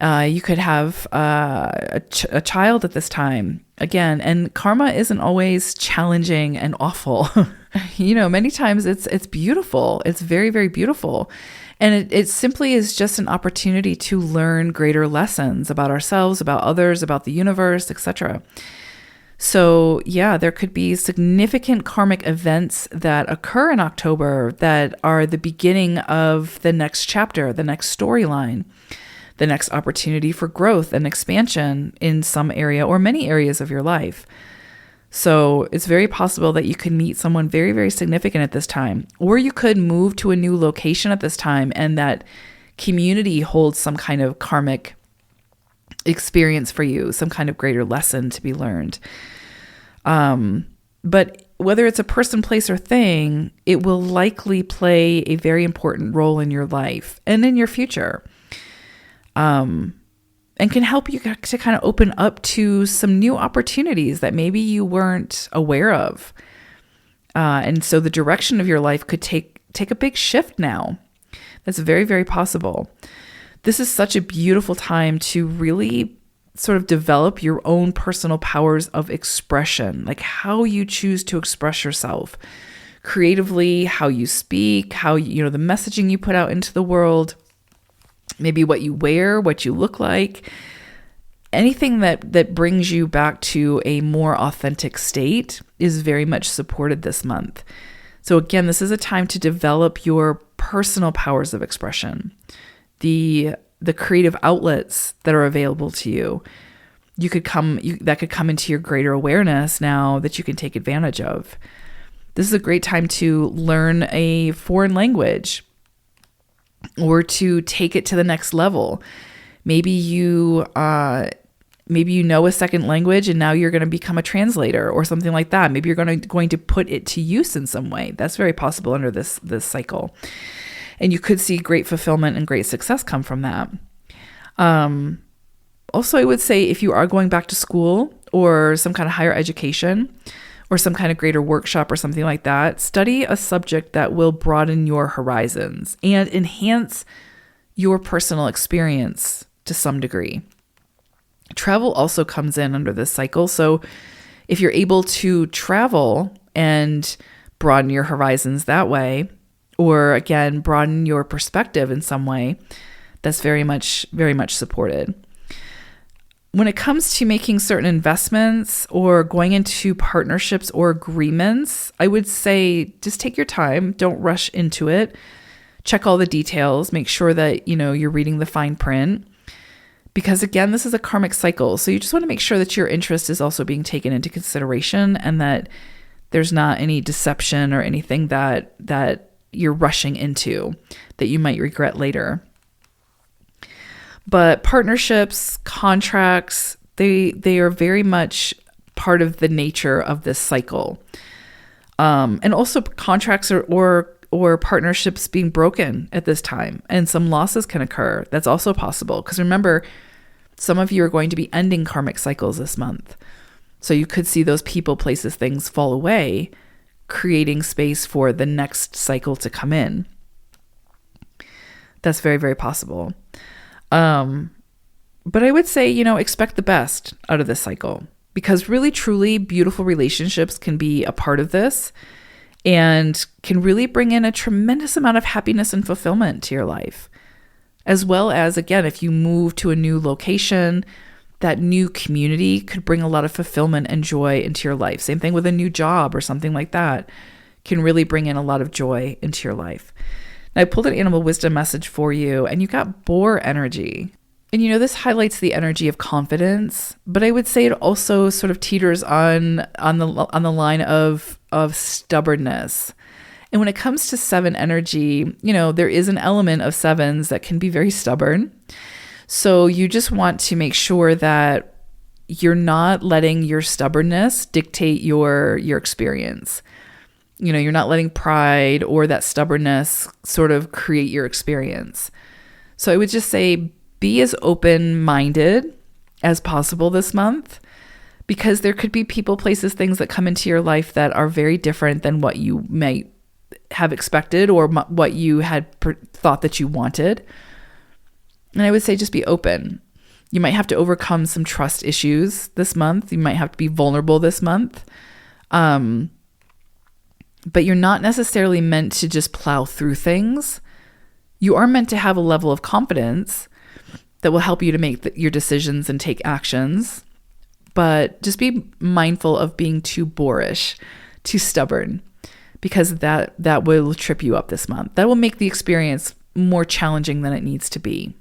You could have a child at this time again, and karma isn't always challenging and awful. You know, many times it's beautiful. It's very, very beautiful. And it simply is just an opportunity to learn greater lessons about ourselves, about others, about the universe, etc. So yeah, there could be significant karmic events that occur in October that are the beginning of the next chapter, the next storyline, the next opportunity for growth and expansion in some area or many areas of your life. So it's very possible that you could meet someone very, very significant at this time, or you could move to a new location at this time and that community holds some kind of karmic experience for you, some kind of greater lesson to be learned. But whether it's a person, place, or thing, it will likely play a very important role in your life and in your future. And can help you to kind of open up to some new opportunities that maybe you weren't aware of. And so the direction of your life could take a big shift now. That's very, very possible. This is such a beautiful time to really sort of develop your own personal powers of expression, like how you choose to express yourself creatively, how you speak, how you know the messaging you put out into the world, maybe what you wear, what you look like, anything that brings you back to a more authentic state is very much supported this month. So again, this is a time to develop your personal powers of expression. The creative outlets that are available to you, that could come into your greater awareness now that you can take advantage of. This is a great time to learn a foreign language or to take it to the next level. Maybe you know a second language and now you're going to become a translator or something like that. Maybe you're going to put it to use in some way. That's very possible under this cycle. And you could see great fulfillment and great success come from that. Also, I would say if you are going back to school or some kind of higher education or some kind of greater workshop or something like that, study a subject that will broaden your horizons and enhance your personal experience to some degree. Travel also comes in under this cycle. So if you're able to travel and broaden your horizons that way, or again, broaden your perspective in some way, that's very much supported. When it comes to making certain investments or going into partnerships or agreements, I would say just take your time. Don't rush into it. Check all the details. Make sure that, you're reading the fine print. Because again, this is a karmic cycle. So you just want to make sure that your interest is also being taken into consideration and that there's not any deception or anything that you're rushing into that you might regret later. But partnerships, contracts, they are very much part of the nature of this cycle. And also contracts or partnerships being broken at this time, and some losses can occur. That's also possible. Because remember, some of you are going to be ending karmic cycles this month. So you could see those people, places, things fall away, creating space for the next cycle to come in. That's very, very possible. But I would say, expect the best out of this cycle, because really, truly beautiful relationships can be a part of this and can really bring in a tremendous amount of happiness and fulfillment to your life. As well as, again, if you move to a new location, that new community could bring a lot of fulfillment and joy into your life. Same thing with a new job or something like that can really bring in a lot of joy into your life. Now, I pulled an animal wisdom message for you, and you got boar energy. And this highlights the energy of confidence, but I would say it also sort of teeters on the line of stubbornness. And when it comes to 7 energy, there is an element of 7s that can be very stubborn. So you just want to make sure that you're not letting your stubbornness dictate your experience. You're not letting pride or that stubbornness sort of create your experience. So I would just say be as open-minded as possible this month, because there could be people, places, things that come into your life that are very different than what you might have expected or what you had thought that you wanted. And I would say just be open. You might have to overcome some trust issues this month. You might have to be vulnerable this month. But you're not necessarily meant to just plow through things. You are meant to have a level of confidence that will help you to make your decisions and take actions. But just be mindful of being too boorish, too stubborn, because that will trip you up this month. That will make the experience more challenging than it needs to be.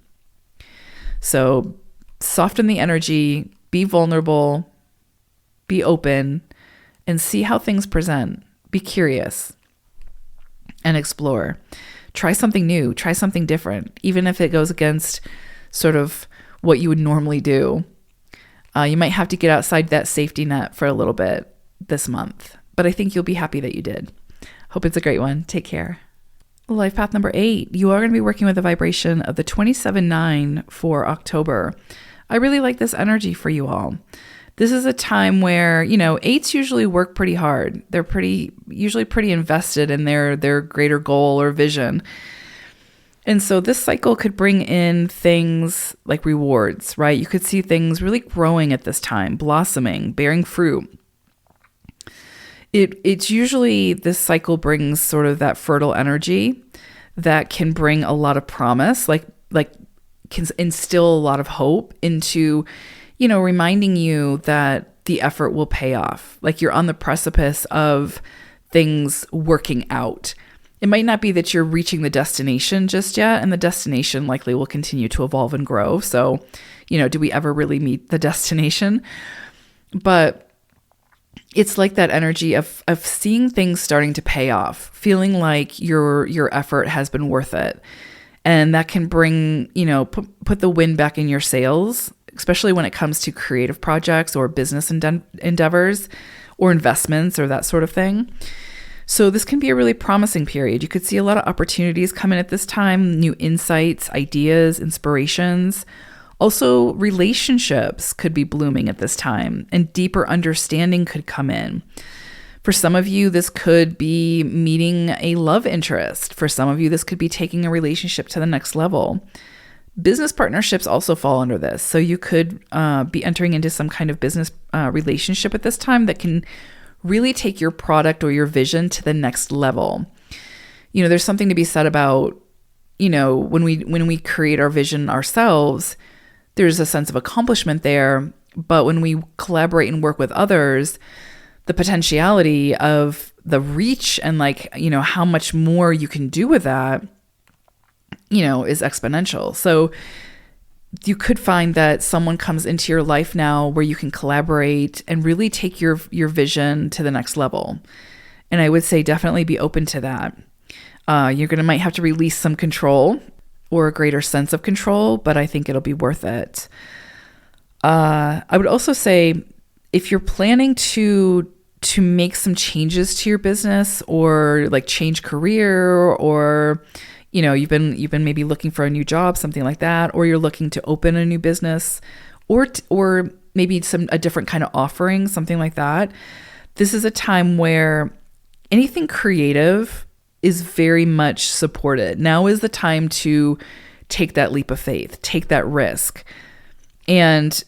So soften the energy, be vulnerable, be open, and see how things present. Be curious and explore. Try something new, try something different, even if it goes against sort of what you would normally do. You might have to get outside that safety net for a little bit this month, but I think you'll be happy that you did. Hope it's a great one. Take care. Life path number 8, you are going to be working with the vibration of the 27-9 for October. I really like this energy for you all. This is a time where, 8s usually work pretty hard. They're usually pretty invested in their greater goal or vision. And so this cycle could bring in things like rewards, right? You could see things really growing at this time, blossoming, bearing fruit. It's usually, this cycle brings sort of that fertile energy that can bring a lot of promise, like can instill a lot of hope into, reminding you that the effort will pay off. Like you're on the precipice of things working out. It might not be that you're reaching the destination just yet, and the destination likely will continue to evolve and grow. So, do we ever really meet the destination? But it's like that energy of seeing things starting to pay off, feeling like your effort has been worth it. And that can bring, put the wind back in your sails, especially when it comes to creative projects or business endeavors or investments or that sort of thing. So this can be a really promising period. You could see a lot of opportunities come in at this time, new insights, ideas, inspirations. Also, relationships could be blooming at this time, and deeper understanding could come in. For some of you, this could be meeting a love interest. For some of you, this could be taking a relationship to the next level. Business partnerships also fall under this. So you could be entering into some kind of business relationship at this time that can really take your product or your vision to the next level. There's something to be said about, when we create our vision ourselves, there's a sense of accomplishment there. But when we collaborate and work with others, the potentiality of the reach and how much more you can do with that, is exponential. So you could find that someone comes into your life now where you can collaborate and really take your vision to the next level. And I would say definitely be open to that. Might have to release some control or a greater sense of control, but I think it'll be worth it. I would also say if you're planning to make some changes to your business or change career, or you've been maybe looking for a new job, something like that, or you're looking to open a new business or maybe a different kind of offering, something like that. This is a time where anything creative is very much supported. Now is the time to take that leap of faith, take that risk, and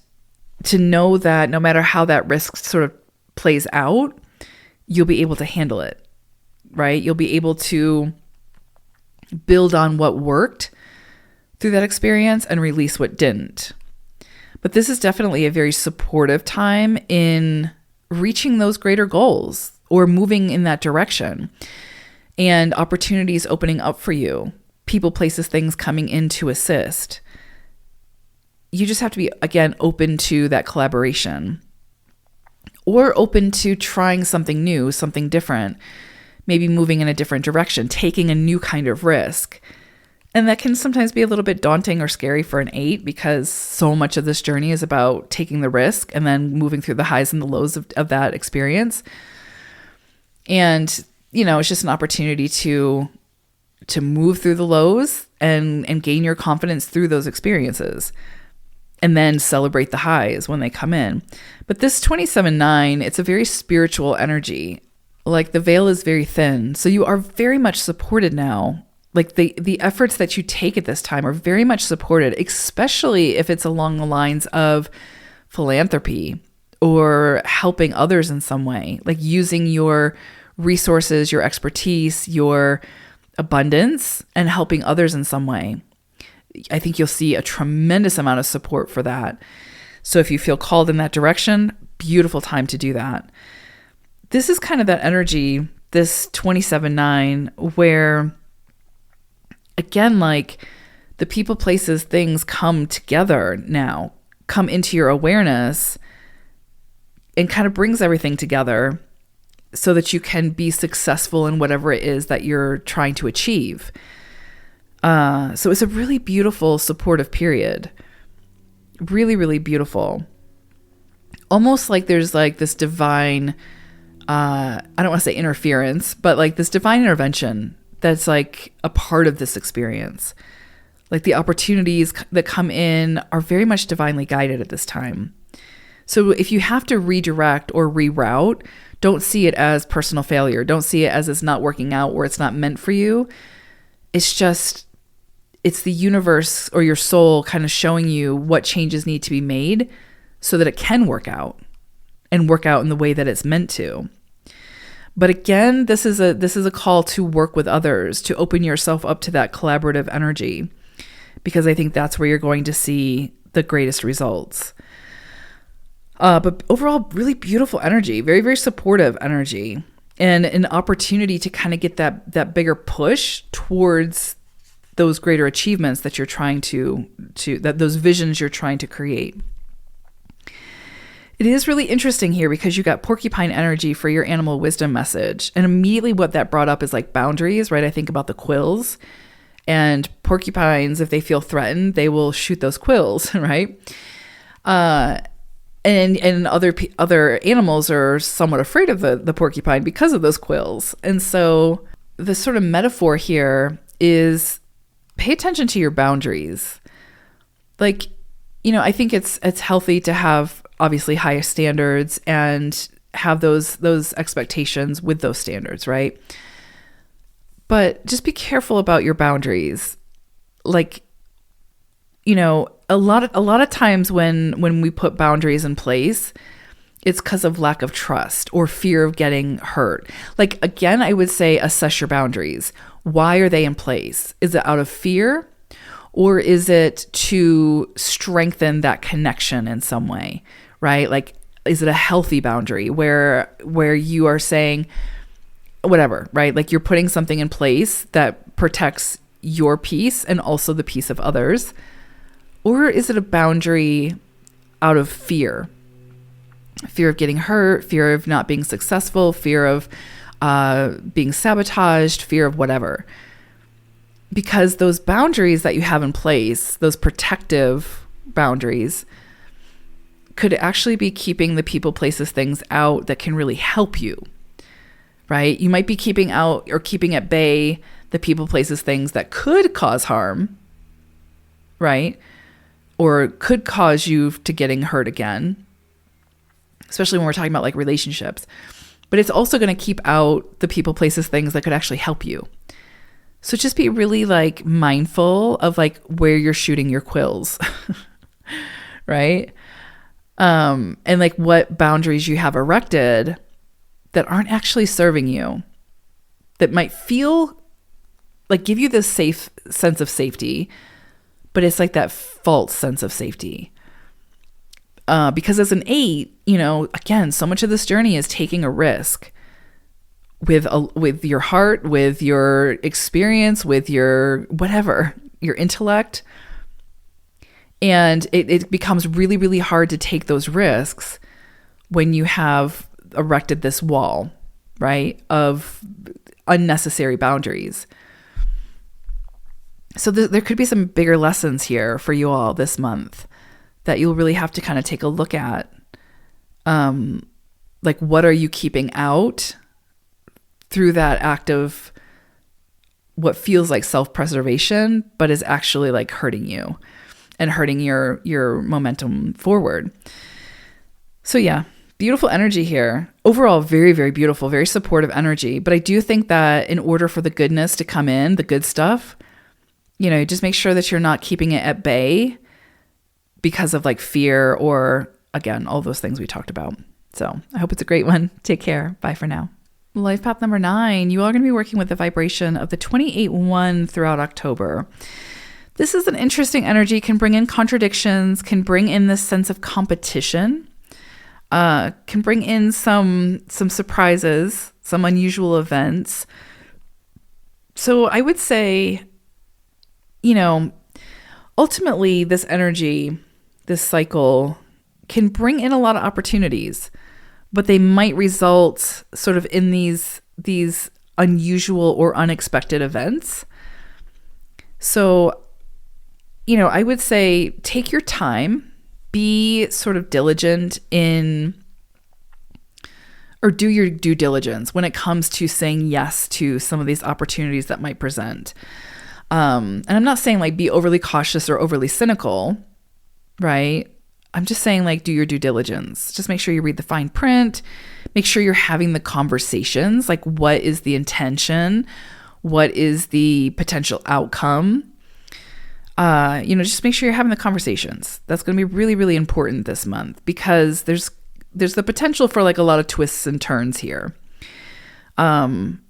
to know that no matter how that risk sort of plays out, you'll be able to handle it, right? You'll be able to build on what worked through that experience and release what didn't. But this is definitely a very supportive time in reaching those greater goals or moving in that direction, and opportunities opening up for you, people, places, things coming in to assist. You just have to be, again, open to that collaboration or open to trying something new, something different, maybe moving in a different direction, taking a new kind of risk. And that can sometimes be a little bit daunting or scary for an 8 because so much of this journey is about taking the risk and then moving through the highs and the lows of that experience. And, it's just an opportunity to move through the lows and gain your confidence through those experiences, and then celebrate the highs when they come in. But this 27-9, it's a very spiritual energy. The veil is very thin. So you are very much supported now. The efforts that you take at this time are very much supported, especially if it's along the lines of philanthropy or helping others in some way, using your resources, your expertise, your abundance, and helping others in some way. I think you'll see a tremendous amount of support for that. So if you feel called in that direction, beautiful time to do that. This is kind of that energy, this 27-9, where, again, the people, places, things come together now, come into your awareness, and kind of brings everything together so that you can be successful in whatever it is that you're trying to achieve. So it's a really beautiful, supportive period. Really, really beautiful. Almost like there's this divine, I don't want to say interference, but this divine intervention that's a part of this experience. The opportunities that come in are very much divinely guided at this time. So if you have to redirect or reroute, don't see it as personal failure. Don't see it as it's not working out or it's not meant for you. It's the universe or your soul kind of showing you what changes need to be made so that it can work out and work out in the way that it's meant to. But again, this is a call to work with others, to open yourself up to that collaborative energy, because I think that's where you're going to see the greatest results. But overall, really beautiful energy, very, very supportive energy, and an opportunity to kind of get that bigger push towards those greater achievements that you're trying those visions you're trying to create. It is really interesting here because you got porcupine energy for your animal wisdom message. And immediately what that brought up is like boundaries, right? I think about the quills, and porcupines, if they feel threatened, they will shoot those quills, right? And other animals are somewhat afraid of the porcupine because of those quills. And so the sort of metaphor here is pay attention to your boundaries. Like, I think it's healthy to have obviously higher standards and have those expectations with those standards, right? But just be careful about your boundaries. Like, a lot of times when we put boundaries in place, it's because of lack of trust or fear of getting hurt. Like, again, I would say assess your boundaries. Why are they in place? Is it out of fear, or is it to strengthen that connection in some way, right? Like, is it a healthy boundary where you are saying whatever, right? Like, you're putting something in place that protects your peace and also the peace of others? Or is it a boundary out of fear? Fear of getting hurt, fear of not being successful, fear of being sabotaged, fear of whatever. Because those boundaries that you have in place, those protective boundaries, could actually be keeping the people, places, things out that can really help you, right? You might be keeping out or keeping at bay the people, places, things that could cause harm, right? Or could cause you to getting hurt again, especially when we're talking about like relationships. But it's also going to keep out the people, places, things that could actually help you. So just be really like mindful of like where you're shooting your quills, right? And like what boundaries you have erected that aren't actually serving you, that might feel like give you this safe sense of safety, but it's like that false sense of safety. Because as an 8, again, so much of this journey is taking a risk with your heart, with your experience, with your whatever, your intellect. And it becomes really, really hard to take those risks when you have erected this wall, right, of unnecessary boundaries. So there could be some bigger lessons here for you all this month that you'll really have to kind of take a look at. Like, what are you keeping out through that act of what feels like self-preservation, but is actually like hurting you and hurting your momentum forward. So yeah, beautiful energy here. Overall, very, very beautiful, very supportive energy. But I do think that in order for the goodness to come in, the good stuff, just make sure that you're not keeping it at bay because of like fear or, again, all those things we talked about. So I hope it's a great one. Take care. Bye for now. Life path number 9, you are going to be working with the vibration of the 28-1 throughout October. This is an interesting energy, can bring in contradictions, can bring in this sense of competition, can bring in some surprises, some unusual events. So I would say, ultimately this energy, this cycle can bring in a lot of opportunities, but they might result sort of in these unusual or unexpected events. So, I would say take your time, be sort of diligent or do your due diligence when it comes to saying yes to some of these opportunities that might present. And I'm not saying like be overly cautious or overly cynical, right? I'm just saying like do your due diligence. Just make sure you read the fine print. Make sure you're having the conversations. Like, what is the intention? What is the potential outcome? Just make sure you're having the conversations. That's going to be really, really important this month because there's the potential for like a lot of twists and turns here. And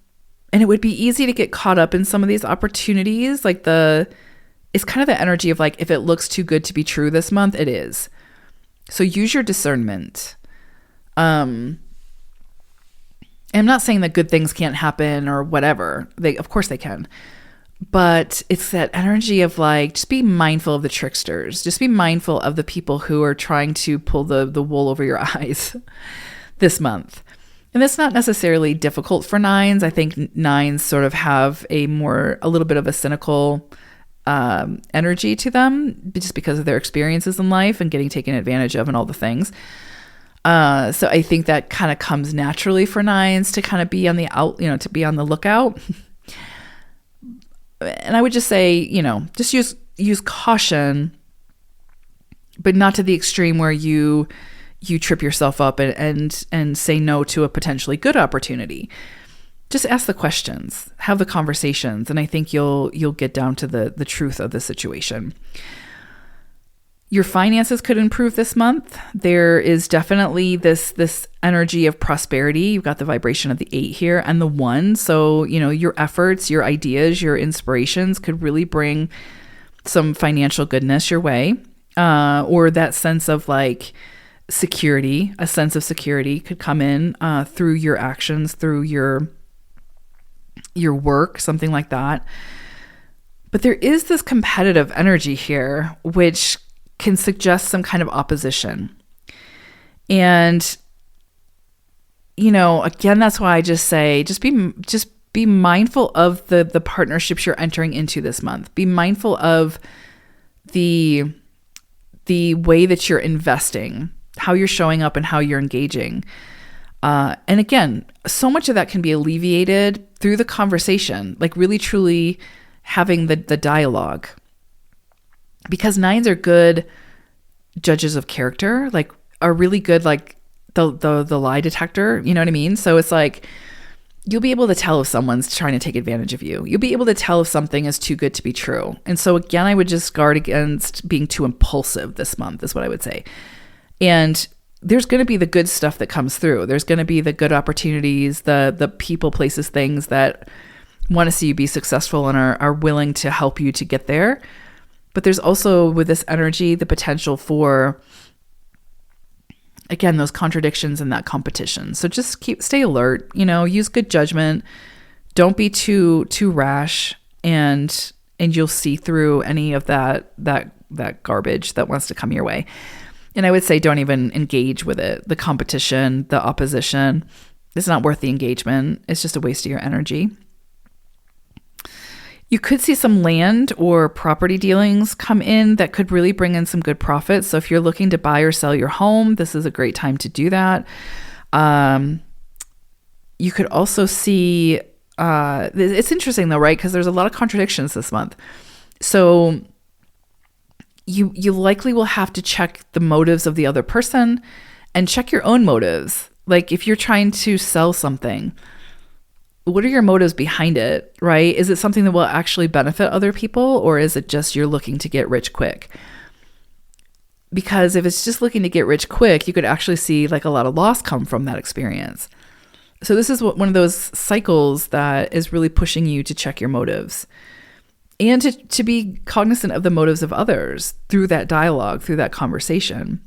it would be easy to get caught up in some of these opportunities. Like it's kind of the energy of like, if it looks too good to be true this month, it is. So use your discernment. And I'm not saying that good things can't happen or whatever. Of course they can. But it's that energy of like, just be mindful of the tricksters. Just be mindful of the people who are trying to pull the wool over your eyes this month. And that's not necessarily difficult for nines. I think nines sort of have a little bit of a cynical energy to them, just because of their experiences in life and getting taken advantage of and all the things. So I think that kind of comes naturally for nines to kind of be on to be on the lookout. And I would just say, just use caution, but not to the extreme where you trip yourself up and say no to a potentially good opportunity. Just ask the questions, have the conversations, and I think you'll get down to the truth of the situation. Your finances could improve this month. There is definitely this energy of prosperity. You've got the vibration of the 8 here and the 1. So, your efforts, your ideas, your inspirations could really bring some financial goodness your way. Or that sense of like security, a sense of security could come in through your actions, through your work, something like that. But there is this competitive energy here, which can suggest some kind of opposition. And, again, that's why I just say, just be mindful of the partnerships you're entering into this month. Be mindful of the way that you're investing, how you're showing up and how you're engaging. And again, so much of that can be alleviated through the conversation, like really, truly having the dialogue. Because nines are good judges of character, like are really good, like the lie detector, you know what I mean? So it's like, you'll be able to tell if someone's trying to take advantage of you. You'll be able to tell if something is too good to be true. And so again, I would just guard against being too impulsive this month is what I would say. And there's going to be the good stuff that comes through. There's going to be the good opportunities, the people, places, things that want to see you be successful and are willing to help you to get there. But there's also, with this energy, the potential for, again, those contradictions and that competition. So just stay alert, use good judgment. Don't be too rash, and you'll see through any of that garbage that wants to come your way. And I would say don't even engage with it. The competition, the opposition, it's not worth the engagement. It's just a waste of your energy. You could see some land or property dealings come in that could really bring in some good profits. So if you're looking to buy or sell your home, this is a great time to do that. You could also see, it's interesting though, right? Because there's a lot of contradictions this month. So you likely will have to check the motives of the other person and check your own motives. Like if you're trying to sell something, what are your motives behind it, right? Is it something that will actually benefit other people, or is it just you're looking to get rich quick? Because if it's just looking to get rich quick, you could actually see like a lot of loss come from that experience. So this is one of those cycles that is really pushing you to check your motives and to be cognizant of the motives of others through that dialogue, through that conversation.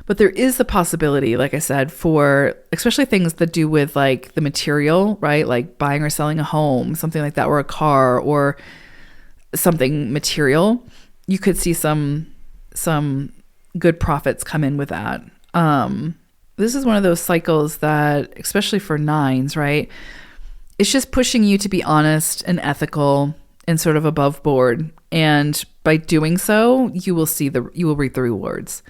But there is the possibility, like I said, for especially things that do with like the material, right? Like buying or selling a home, something like that, or a car or something material. You could see some good profits come in with that. This is one of those cycles that, especially for nines, right? It's just pushing you to be honest and ethical and sort of above board. And by doing so, you will reap the rewards.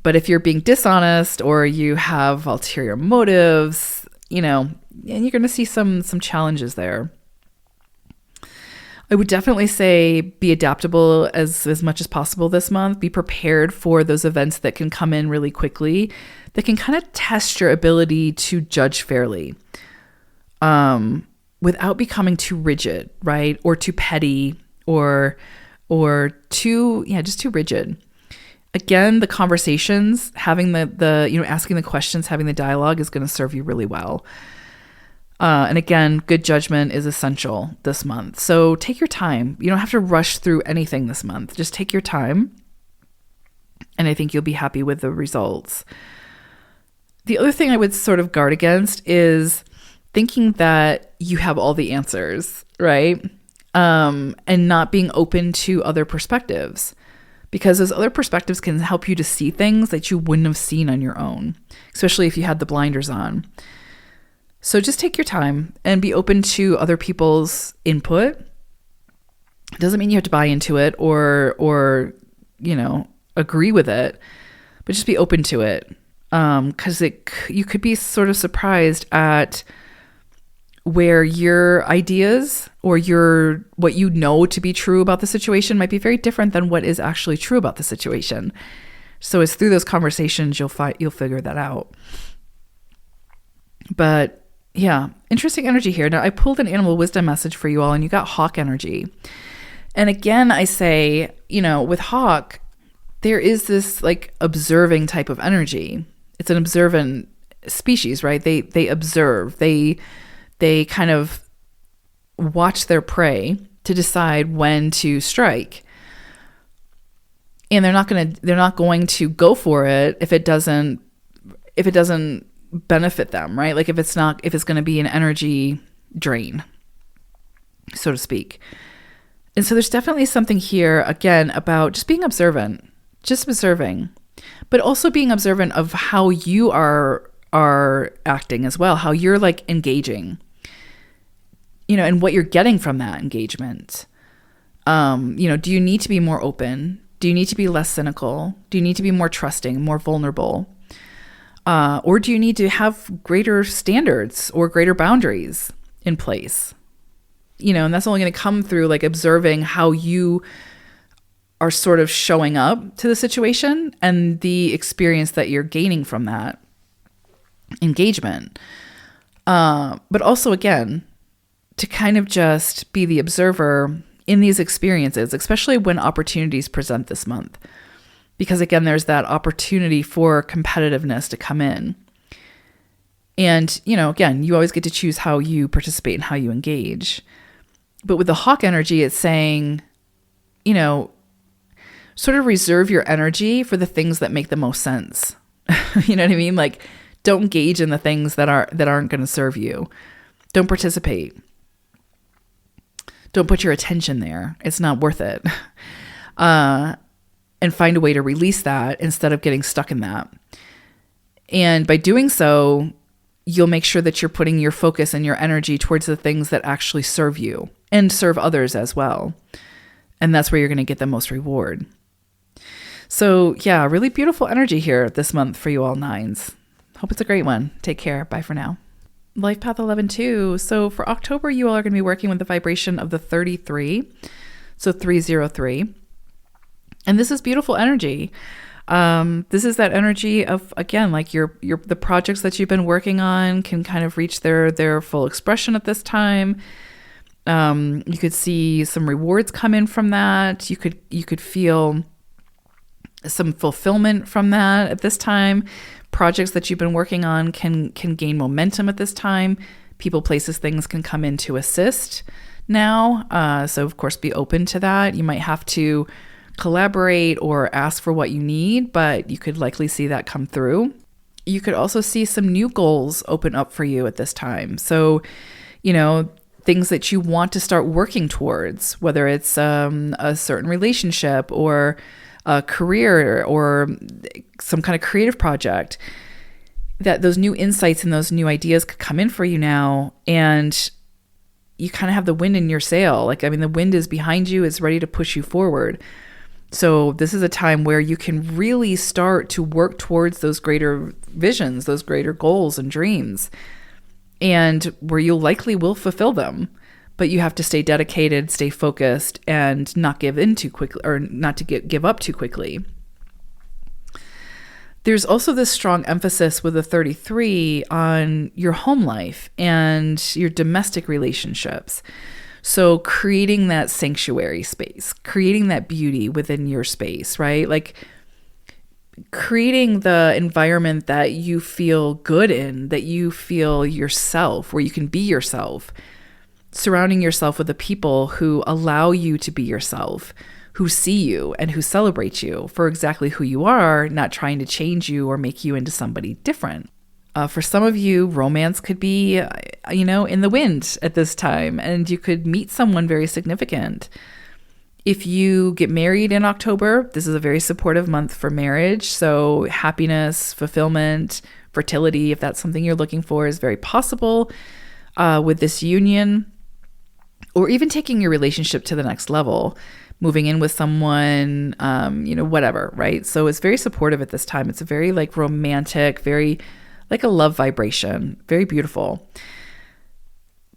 But if you're being dishonest or you have ulterior motives, and you're going to see some challenges there. I would definitely say be adaptable as much as possible this month. Be prepared for those events that can come in really quickly, that can kind of test your ability to judge fairly, without becoming too rigid, right? Or too petty or too rigid. Again, the conversations, having the asking the questions, having the dialogue is going to serve you really well. And again, good judgment is essential this month. So take your time. You don't have to rush through anything this month. Just take your time. And I think you'll be happy with the results. The other thing I would sort of guard against is thinking that you have all the answers, right? And not being open to other perspectives, because those other perspectives can help you to see things that you wouldn't have seen on your own, especially if you had the blinders on. So just take your time and be open to other people's input. It doesn't mean you have to buy into it or agree with it, but just be open to it. Because you could be sort of surprised at where your ideas or what you know to be true about the situation might be very different than what is actually true about the situation. So it's through those conversations you'll figure that out. But yeah, interesting energy here. Now I pulled an animal wisdom message for you all, and you got hawk energy. And again, I say, with hawk, there is this like observing type of energy. It's an observant species, right? They observe. They kind of watch their prey to decide when to strike. And they're not going to go for it if it doesn't benefit them, right? Like if it's going to be an energy drain, so to speak. And so there's definitely something here, again, about just being observant, just observing, but also being observant of how you are acting as well, how you're like engaging, and what you're getting from that engagement. Do you need to be more open? Do you need to be less cynical? Do you need to be more trusting, more vulnerable? Or do you need to have greater standards or greater boundaries in place? And that's only going to come through like observing how you are sort of showing up to the situation and the experience that you're gaining from that engagement. But also, again, to kind of just be the observer in these experiences, especially when opportunities present this month. Because again, there's that opportunity for competitiveness to come in. And, again, you always get to choose how you participate and how you engage. But with the hawk energy, it's saying, sort of reserve your energy for the things that make the most sense. You know what I mean? Like, don't engage in the things that aren't going to serve you. Don't participate. Don't put your attention there. It's not worth it. And find a way to release that instead of getting stuck in that. And by doing so, you'll make sure that you're putting your focus and your energy towards the things that actually serve you and serve others as well. And that's where you're going to get the most reward. So yeah, really beautiful energy here this month for you all nines. Hope it's a great one. Take care. Bye for now. Life Path 11-2. So for October, you all are going to be working with the vibration of the 33. So 303. And this is beautiful energy. This is that energy of, again, like the projects that you've been working on can kind of reach their full expression at this time. You could see some rewards come in from that. You could feel some fulfillment from that at this time. Projects that you've been working on can gain momentum at this time. People, places, things can come in to assist now. So of course, be open to that. You might have to collaborate or ask for what you need, but you could likely see that come through. You could also see some new goals open up for you at this time. So, things that you want to start working towards, whether it's a certain relationship or a career or some kind of creative project, that those new insights and those new ideas could come in for you now. And you kind of have the wind in your sail. The wind is behind you, it's ready to push you forward. So this is a time where you can really start to work towards those greater visions, those greater goals and dreams, and where you likely will fulfill them. But you have to stay dedicated, stay focused, and not give in too quickly, or not to give up too quickly. There's also this strong emphasis with the 33 on your home life and your domestic relationships. So creating that sanctuary space, creating that beauty within your space, right? Like creating the environment that you feel good in, that you feel yourself, where you can be yourself. Surrounding yourself with the people who allow you to be yourself, who see you and who celebrate you for exactly who you are, not trying to change you or make you into somebody different. For some of you, romance could be, in the wind at this time, and you could meet someone very significant. If you get married in October, this is a very supportive month for marriage. So happiness, fulfillment, fertility, if that's something you're looking for, is very possible with this union. Or even taking your relationship to the next level, moving in with someone, whatever, right? So it's very supportive at this time. It's a very like romantic, very like a love vibration, very beautiful.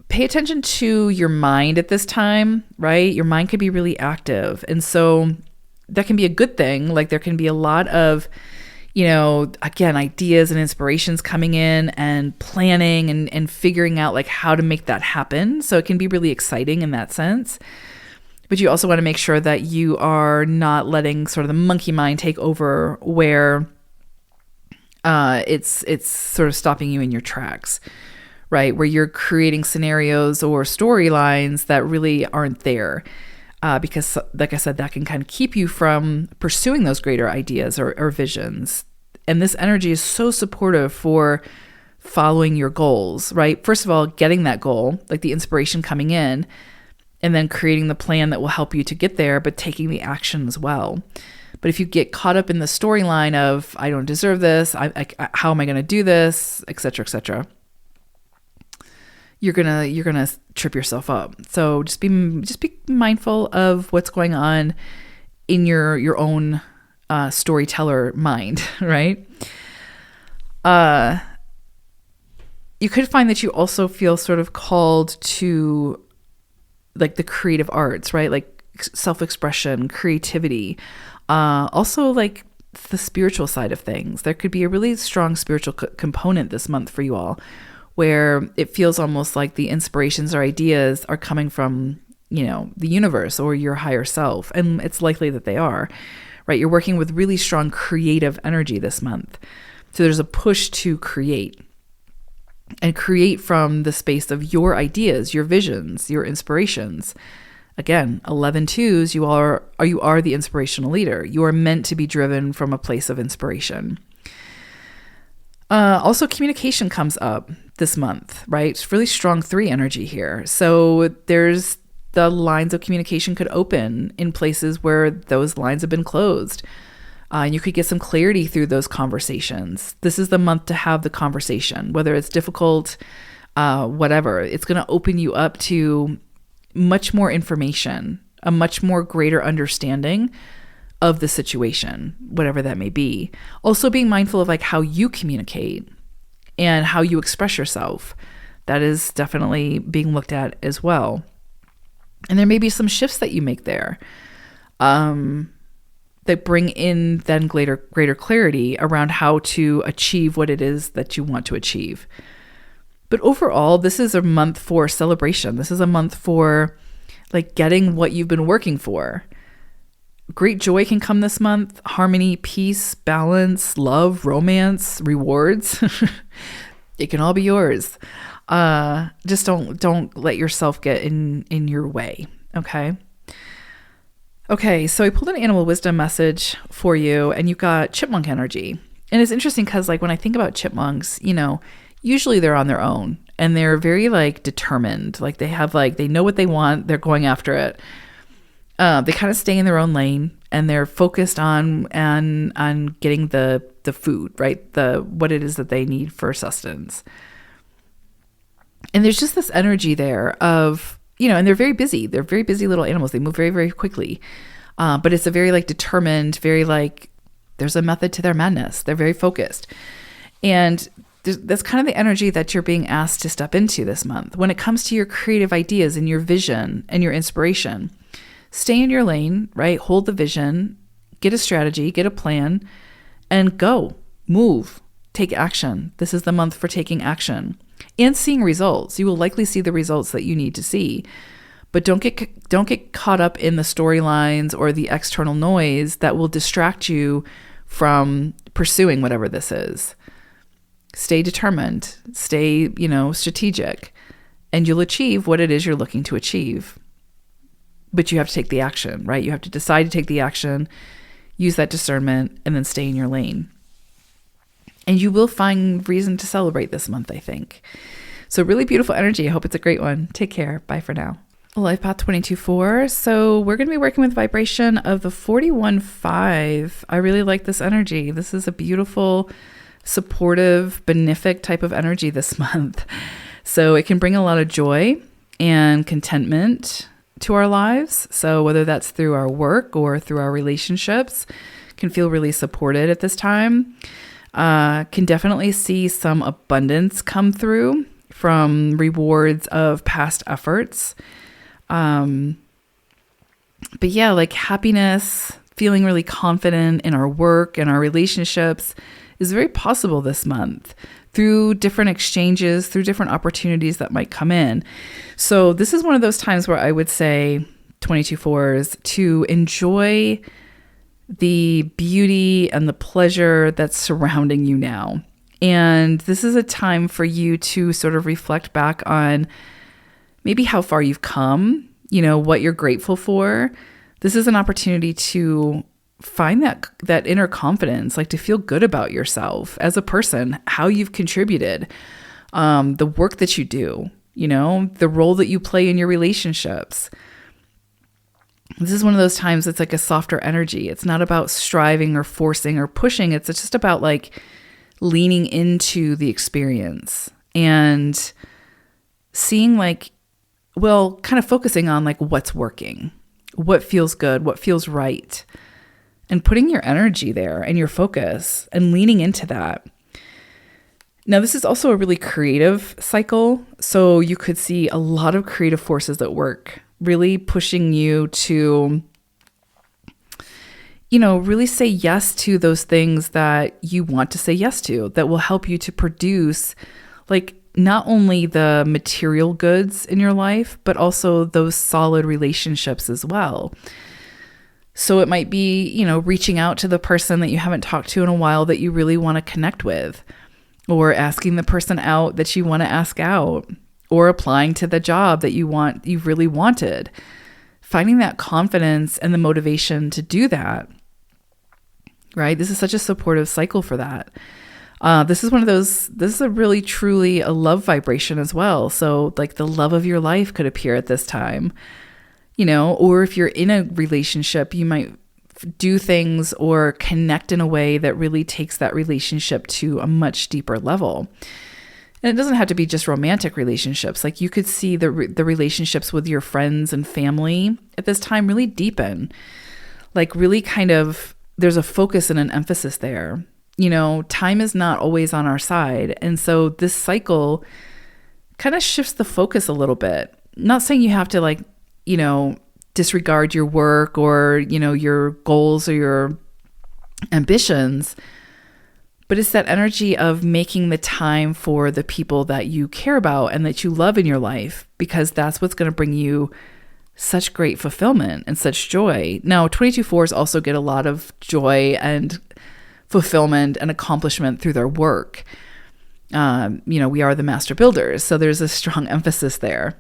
Pay attention to your mind at this time, right? Your mind could be really active. And so that can be a good thing. Like there can be a lot of, again, ideas and inspirations coming in and planning and figuring out like how to make that happen. So it can be really exciting in that sense. But you also want to make sure that you are not letting sort of the monkey mind take over where it's sort of stopping you in your tracks, right? Where you're creating scenarios or storylines that really aren't there. Because like I said, that can kind of keep you from pursuing those greater ideas or visions. And this energy is so supportive for following your goals, right? First of all, getting that goal, like the inspiration coming in, and then creating the plan that will help you to get there, but taking the action as well. But if you get caught up in the storyline of, I don't deserve this, how am I going to do this, et cetera, you're gonna trip yourself up. So just be mindful of what's going on in your own storyteller mind, right? You could find that you also feel sort of called to like the creative arts, right? Like self-expression, creativity, also like the spiritual side of things. There could be a really strong spiritual component this month for you all, where it feels almost like the inspirations or ideas are coming from, the universe or your higher self. And it's likely that they are, right? You're working with really strong creative energy this month. So there's a push to create and create from the space of your ideas, your visions, your inspirations. Again, 11-2s, you are the inspirational leader. You are meant to be driven from a place of inspiration. Also, communication comes up this month, right? It's really strong 3 energy here. So there's the lines of communication could open in places where those lines have been closed. And you could get some clarity through those conversations. This is the month to have the conversation, whether it's difficult, whatever. It's going to open you up to much more information, a much more greater understanding of the situation, whatever that may be. Also being mindful of like how you communicate and how you express yourself. That is definitely being looked at as well. And there may be some shifts that you make there that bring in then greater clarity around how to achieve what it is that you want to achieve. But overall, this is a month for celebration. This is a month for like getting what you've been working for. Great joy can come this month. Harmony, peace, balance, love, romance, rewards. It can all be yours. Just don't let yourself get in your way. Okay, so I pulled an animal wisdom message for you, and you got chipmunk energy. And it's interesting because like when I think about chipmunks, usually they're on their own and they're very like determined. Like they know what they want. They're going after it. They kind of stay in their own lane and they're focused on getting the food, right? What it is that they need for sustenance. And there's just this energy there of, and they're very busy. They're very busy little animals. They move very, very quickly. But it's a very like determined, very like, there's a method to their madness. They're very focused. And that's kind of the energy that you're being asked to step into this month. When it comes to your creative ideas and your vision and your inspiration, stay in your lane, right? Hold the vision, get a strategy, get a plan, and go, move, take action. This is the month for taking action and seeing results. You will likely see the results that you need to see, but don't get caught up in the storylines or the external noise that will distract you from pursuing whatever this is. Stay determined, stay, strategic, and you'll achieve what it is you're looking to achieve. But you have to take the action, right? You have to decide to take the action, use that discernment, and then stay in your lane. And you will find reason to celebrate this month, I think. So really beautiful energy. I hope it's a great one. Take care. Bye for now. Life Path 22-4. So we're going to be working with vibration of the 41-5. I really like this energy. This is a beautiful, supportive, benefic type of energy this month. So it can bring a lot of joy and contentment to our lives. So whether that's through our work or through our relationships, can feel really supported at this time. Can definitely see some abundance come through from rewards of past efforts. But yeah, like happiness, feeling really confident in our work and our relationships is very possible this month through different exchanges, through different opportunities that might come in. So this is one of those times where I would say 22-4s to enjoy the beauty and the pleasure that's surrounding you now. And this is a time for you to sort of reflect back on maybe how far you've come, what you're grateful for. This is an opportunity to find that inner confidence, like to feel good about yourself as a person, how you've contributed, the work that you do, the role that you play in your relationships. This is one of those times it's like a softer energy. It's not about striving or forcing or pushing. It's just about like leaning into the experience and seeing kind of focusing on like what's working, what feels good, what feels right, and putting your energy there and your focus and leaning into that. Now, this is also a really creative cycle. So you could see a lot of creative forces at work, really pushing you to, really say yes to those things that you want to say yes to, that will help you to produce like not only the material goods in your life, but also those solid relationships as well. So it might be, reaching out to the person that you haven't talked to in a while that you really want to connect with, or asking the person out that you want to ask out, or applying to the job that you've really wanted. Finding that confidence and the motivation to do that, right? This is such a supportive cycle for that. This is a really truly a love vibration as well. So like the love of your life could appear at this time, or if you're in a relationship, you might do things or connect in a way that really takes that relationship to a much deeper level. And it doesn't have to be just romantic relationships. Like you could see the relationships with your friends and family at this time really deepen. Like really kind of, there's a focus and an emphasis there. Time is not always on our side. And so this cycle kind of shifts the focus a little bit. Not saying you have to disregard your work or, your goals or your ambitions, but it's that energy of making the time for the people that you care about and that you love in your life, because that's what's going to bring you such great fulfillment and such joy. Now, 22-4s also get a lot of joy and fulfillment and accomplishment through their work. We are the master builders, so there's a strong emphasis there.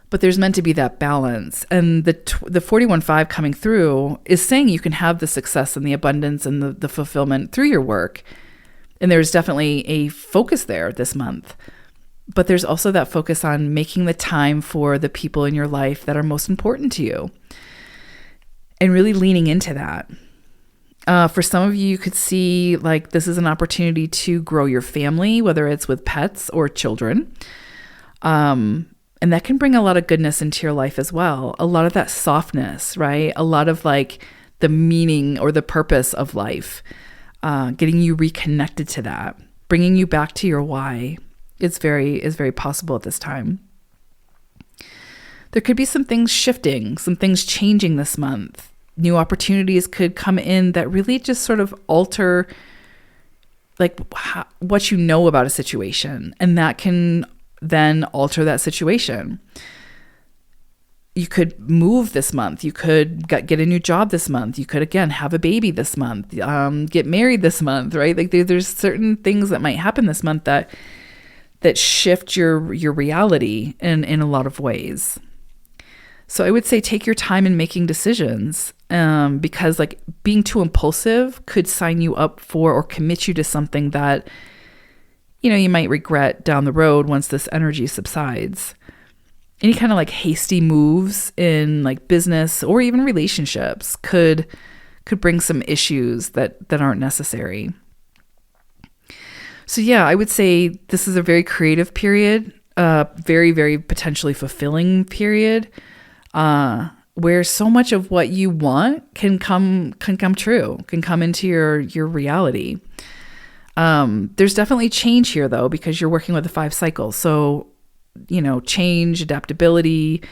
But there's meant to be that balance. And the 41-5 coming through is saying you can have the success and the abundance and the fulfillment through your work. And there's definitely a focus there this month. But there's also that focus on making the time for the people in your life that are most important to you and really leaning into that. For some of you, you could see like this is an opportunity to grow your family, whether it's with pets or children. And that can bring a lot of goodness into your life as well. A lot of that softness, right? A lot of like the meaning or the purpose of life, getting you reconnected to that, bringing you back to your why is very possible at this time. There could be some things shifting, some things changing this month. New opportunities could come in that really just sort of alter like what you know about a situation, and that can then alter that situation. You could move this month. You could get a new job this month. You could, again, have a baby this month, get married this month, right? Like there's certain things that might happen this month that shift your reality in a lot of ways. So I would say take your time in making decisions. because like being too impulsive could sign you up for or commit you to something that, you might regret down the road once this energy subsides. Any kind of like hasty moves in like business or even relationships could bring some issues that aren't necessary. So yeah, I would say this is a very creative period, very, very potentially fulfilling period, where so much of what you want can come true, can come into your reality. There's definitely change here though, because you're working with the 5 cycles. So, change, adaptability,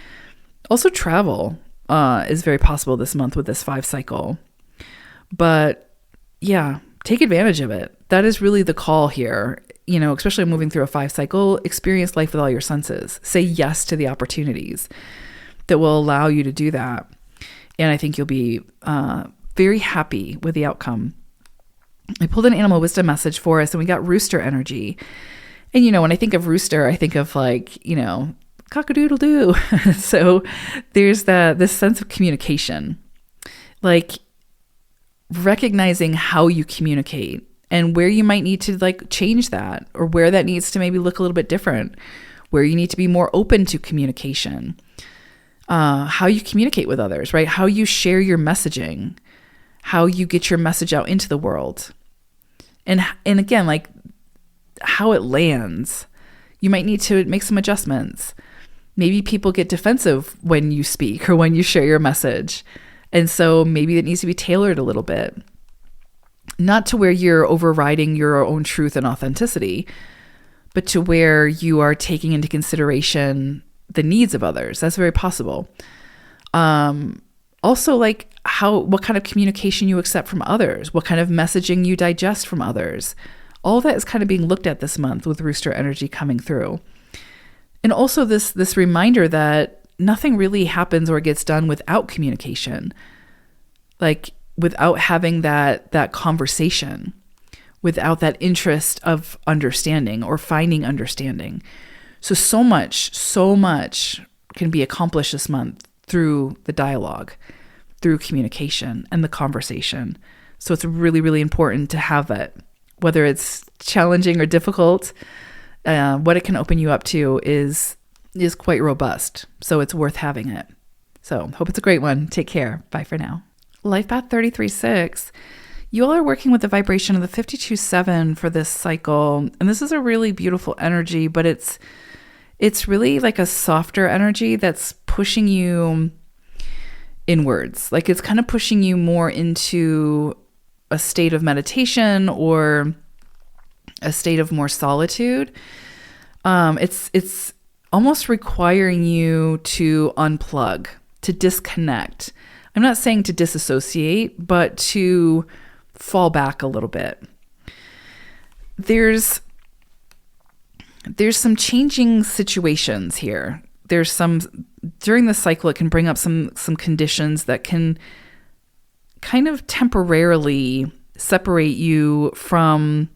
also travel, is very possible this month with this 5 cycle. But yeah, take advantage of it. That is really the call here. Especially moving through a 5 cycle, experience life with all your senses. Say yes to the opportunities that will allow you to do that. And I think you'll be very happy with the outcome. I pulled an animal wisdom message for us and we got rooster energy. And, when I think of rooster, I think of like, cock-a-doodle-doo. So there's this sense of communication, like recognizing how you communicate and where you might need to like change that, or where that needs to maybe look a little bit different, where you need to be more open to communication, how you communicate with others, right? How you share your messaging, how you get your message out into the world. And again, like how it lands, you might need to make some adjustments. Maybe people get defensive when you speak or when you share your message. And so maybe it needs to be tailored a little bit. Not to where you're overriding your own truth and authenticity, but to where you are taking into consideration the needs of others. That's very possible. Also, like what kind of communication you accept from others, what kind of messaging you digest from others. All that is kind of being looked at this month with rooster energy coming through. And also this reminder that nothing really happens or gets done without communication. Like without having that conversation, without that interest of understanding or finding understanding. So much can be accomplished this month through the dialogue, through communication and the conversation. So it's really, really important to have it, whether it's challenging or difficult. What it can open you up to is quite robust. So it's worth having it. So hope it's a great one. Take care. Bye for now. Life Path 33.6. You all are working with the vibration of the 52.7 for this cycle. And this is a really beautiful energy, but it's really like a softer energy that's pushing you inwards. Like it's kind of pushing you more into a state of meditation or a state of more solitude. It's almost requiring you to unplug, to disconnect. I'm not saying to disassociate, but to fall back a little bit. There's some changing situations here. During the cycle, it can bring up some conditions that can kind of temporarily separate you from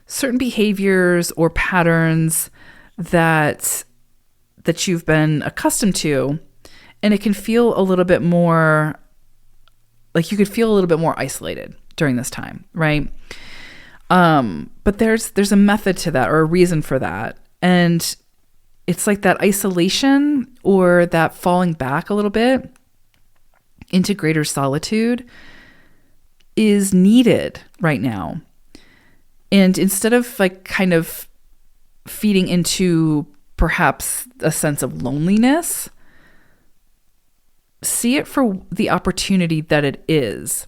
certain behaviors or patterns that you've been accustomed to. And it can feel a little bit more like you could feel a little bit more isolated during this time, right? But there's a method to that or a reason for that. And it's like that isolation or that falling back a little bit into greater solitude is needed right now. And instead of like kind of feeding into perhaps a sense of loneliness, see it for the opportunity that it is.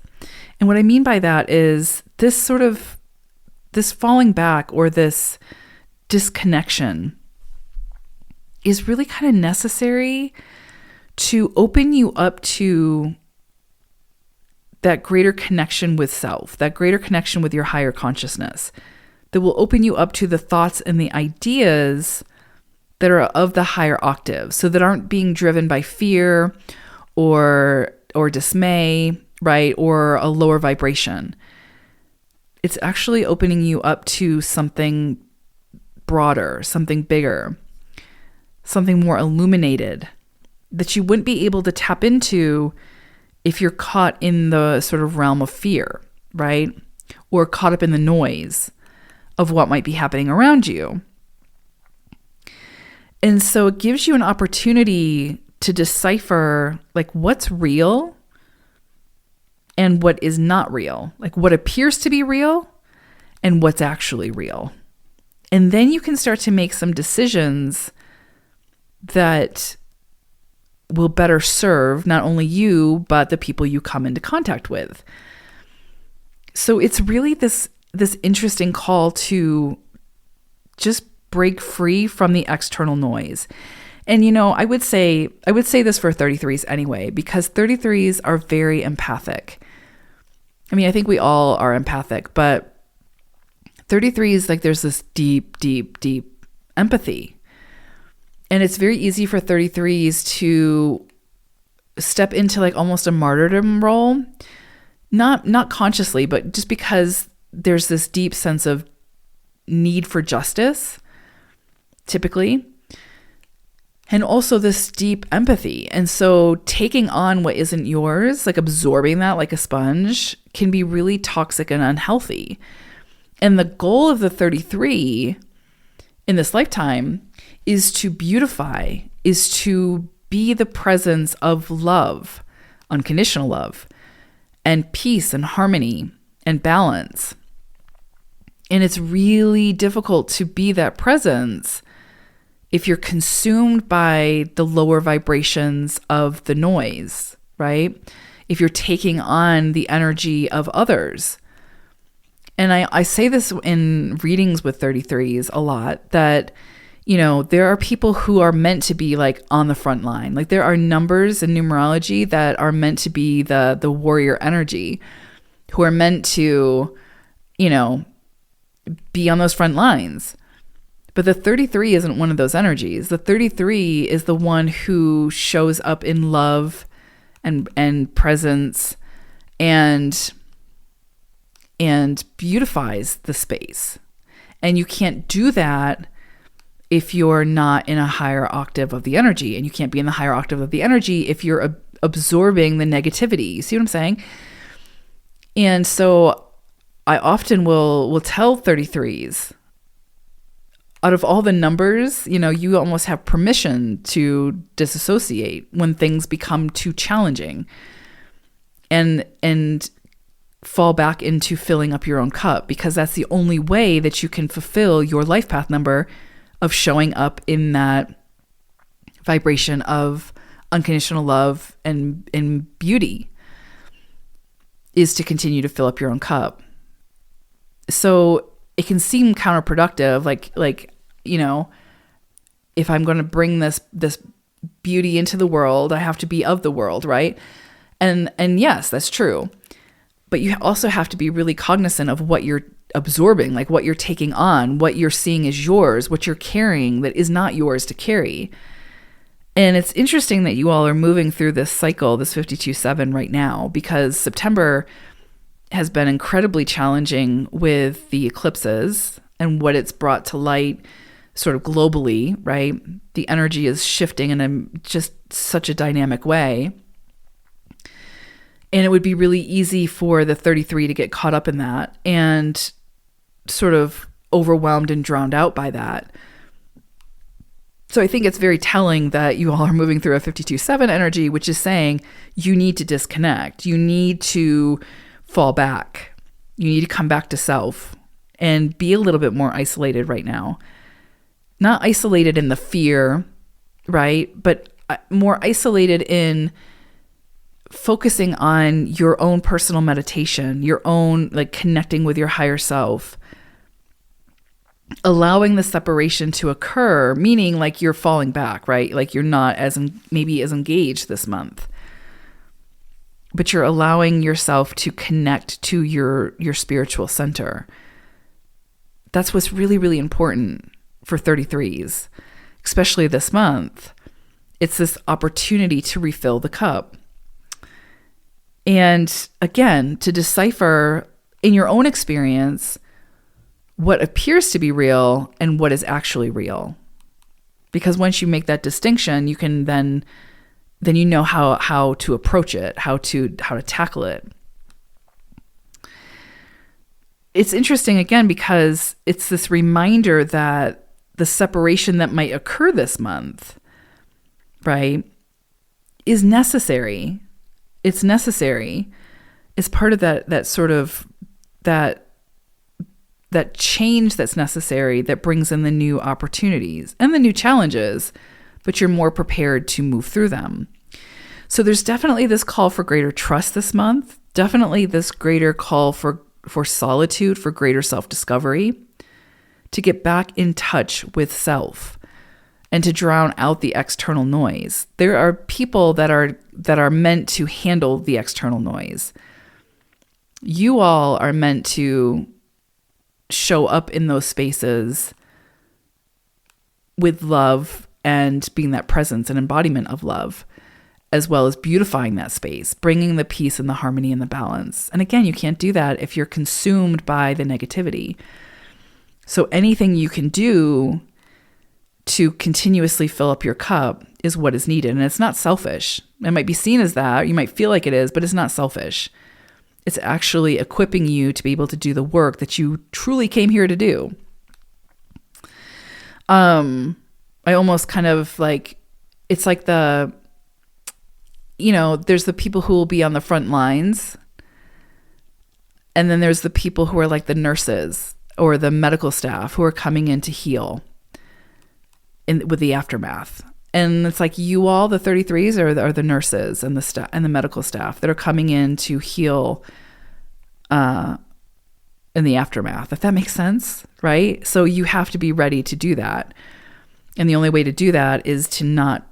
And what I mean by that is this falling back or this disconnection is really kind of necessary to open you up to that greater connection with self, that greater connection with your higher consciousness, that will open you up to the thoughts and the ideas that are of the higher octave, so that aren't being driven by fear or dismay, right? Or a lower vibration. It's actually opening you up to something broader, something bigger, something more illuminated that you wouldn't be able to tap into if you're caught in the sort of realm of fear, right? Or caught up in the noise of what might be happening around you. And so it gives you an opportunity to decipher like what's real and what is not real, like what appears to be real and what's actually real. And then you can start to make some decisions that will better serve not only you, but the people you come into contact with. So it's really this interesting call to just break free from the external noise. And, you know, I would say this for 33s anyway, because 33s are very empathic. I mean, I think we all are empathic, but 33s, like there's this deep, deep, deep empathy. And it's very easy for 33s to step into like almost a martyrdom role, not consciously, but just because there's this deep sense of need for justice, typically, and also this deep empathy. And so taking on what isn't yours, like absorbing that like a sponge, can be really toxic and unhealthy. And the goal of the 33 in this lifetime is to beautify, is to be the presence of love, unconditional love, and peace and harmony and balance. And it's really difficult to be that presence if you're consumed by the lower vibrations of the noise, right? If you're taking on the energy of others. And I say this in readings with 33s a lot, that, you know, there are people who are meant to be like on the front line. Like there are numbers in numerology that are meant to be the warrior energy, who are meant to, you know, be on those front lines. But the 33 isn't one of those energies. The 33 is the one who shows up in love and presence and beautifies the space. And you can't do that if you're not in a higher octave of the energy. And you can't be in the higher octave of the energy if you're absorbing the negativity. You see what I'm saying? And so I often will tell 33s, out of all the numbers, you know, you almost have permission to disassociate when things become too challenging and fall back into filling up your own cup, because that's the only way that you can fulfill your life path number of showing up in that vibration of unconditional love and beauty, is to continue to fill up your own cup. So it can seem counterproductive, like, you know, if I'm going to bring this beauty into the world, I have to be of the world, right? And yes, that's true. But you also have to be really cognizant of what you're absorbing, like what you're taking on, what you're seeing as yours, what you're carrying that is not yours to carry. And it's interesting that you all are moving through this cycle, this 52-7 right now, because September has been incredibly challenging with the eclipses and what it's brought to light sort of globally, right? The energy is shifting in just such a dynamic way. And it would be really easy for the 33 to get caught up in that and sort of overwhelmed and drowned out by that. So I think it's very telling that you all are moving through a 52-7 energy, which is saying you need to disconnect. You need to fall back. You need to come back to self and be a little bit more isolated right now. Not isolated in the fear, right? But more isolated in focusing on your own personal meditation, your own like connecting with your higher self, allowing the separation to occur, meaning like you're falling back, right? Like you're not maybe as engaged this month, but you're allowing yourself to connect to your spiritual center. That's what's really, really important for 33s, especially this month. It's this opportunity to refill the cup. And again, to decipher in your own experience what appears to be real and what is actually real. Because once you make that distinction, you can then then you know how to approach it, how to tackle it. It's interesting again because it's this reminder that the separation that might occur this month, right, is necessary. It's necessary. It's part of that sort of that change that's necessary that brings in the new opportunities and the new challenges, but you're more prepared to move through them. So there's definitely this call for greater trust this month, definitely this greater call for solitude, for greater self-discovery, to get back in touch with self and to drown out the external noise. There are people that are meant to handle the external noise. You all are meant to show up in those spaces with love and being that presence and embodiment of love, as well as beautifying that space, bringing the peace and the harmony and the balance. And again, you can't do that if you're consumed by the negativity. So anything you can do to continuously fill up your cup is what is needed. And it's not selfish. It might be seen as that. You might feel like it is, but it's not selfish. It's actually equipping you to be able to do the work that you truly came here to do. I almost kind of like, it's like there's the people who will be on the front lines. And then there's the people who are like the nurses or the medical staff who are coming in to heal with the aftermath. And it's like you all, the 33s, are the nurses and the staff and the medical staff that are coming in to heal in the aftermath, if that makes sense, right? So you have to be ready to do that. And the only way to do that is to not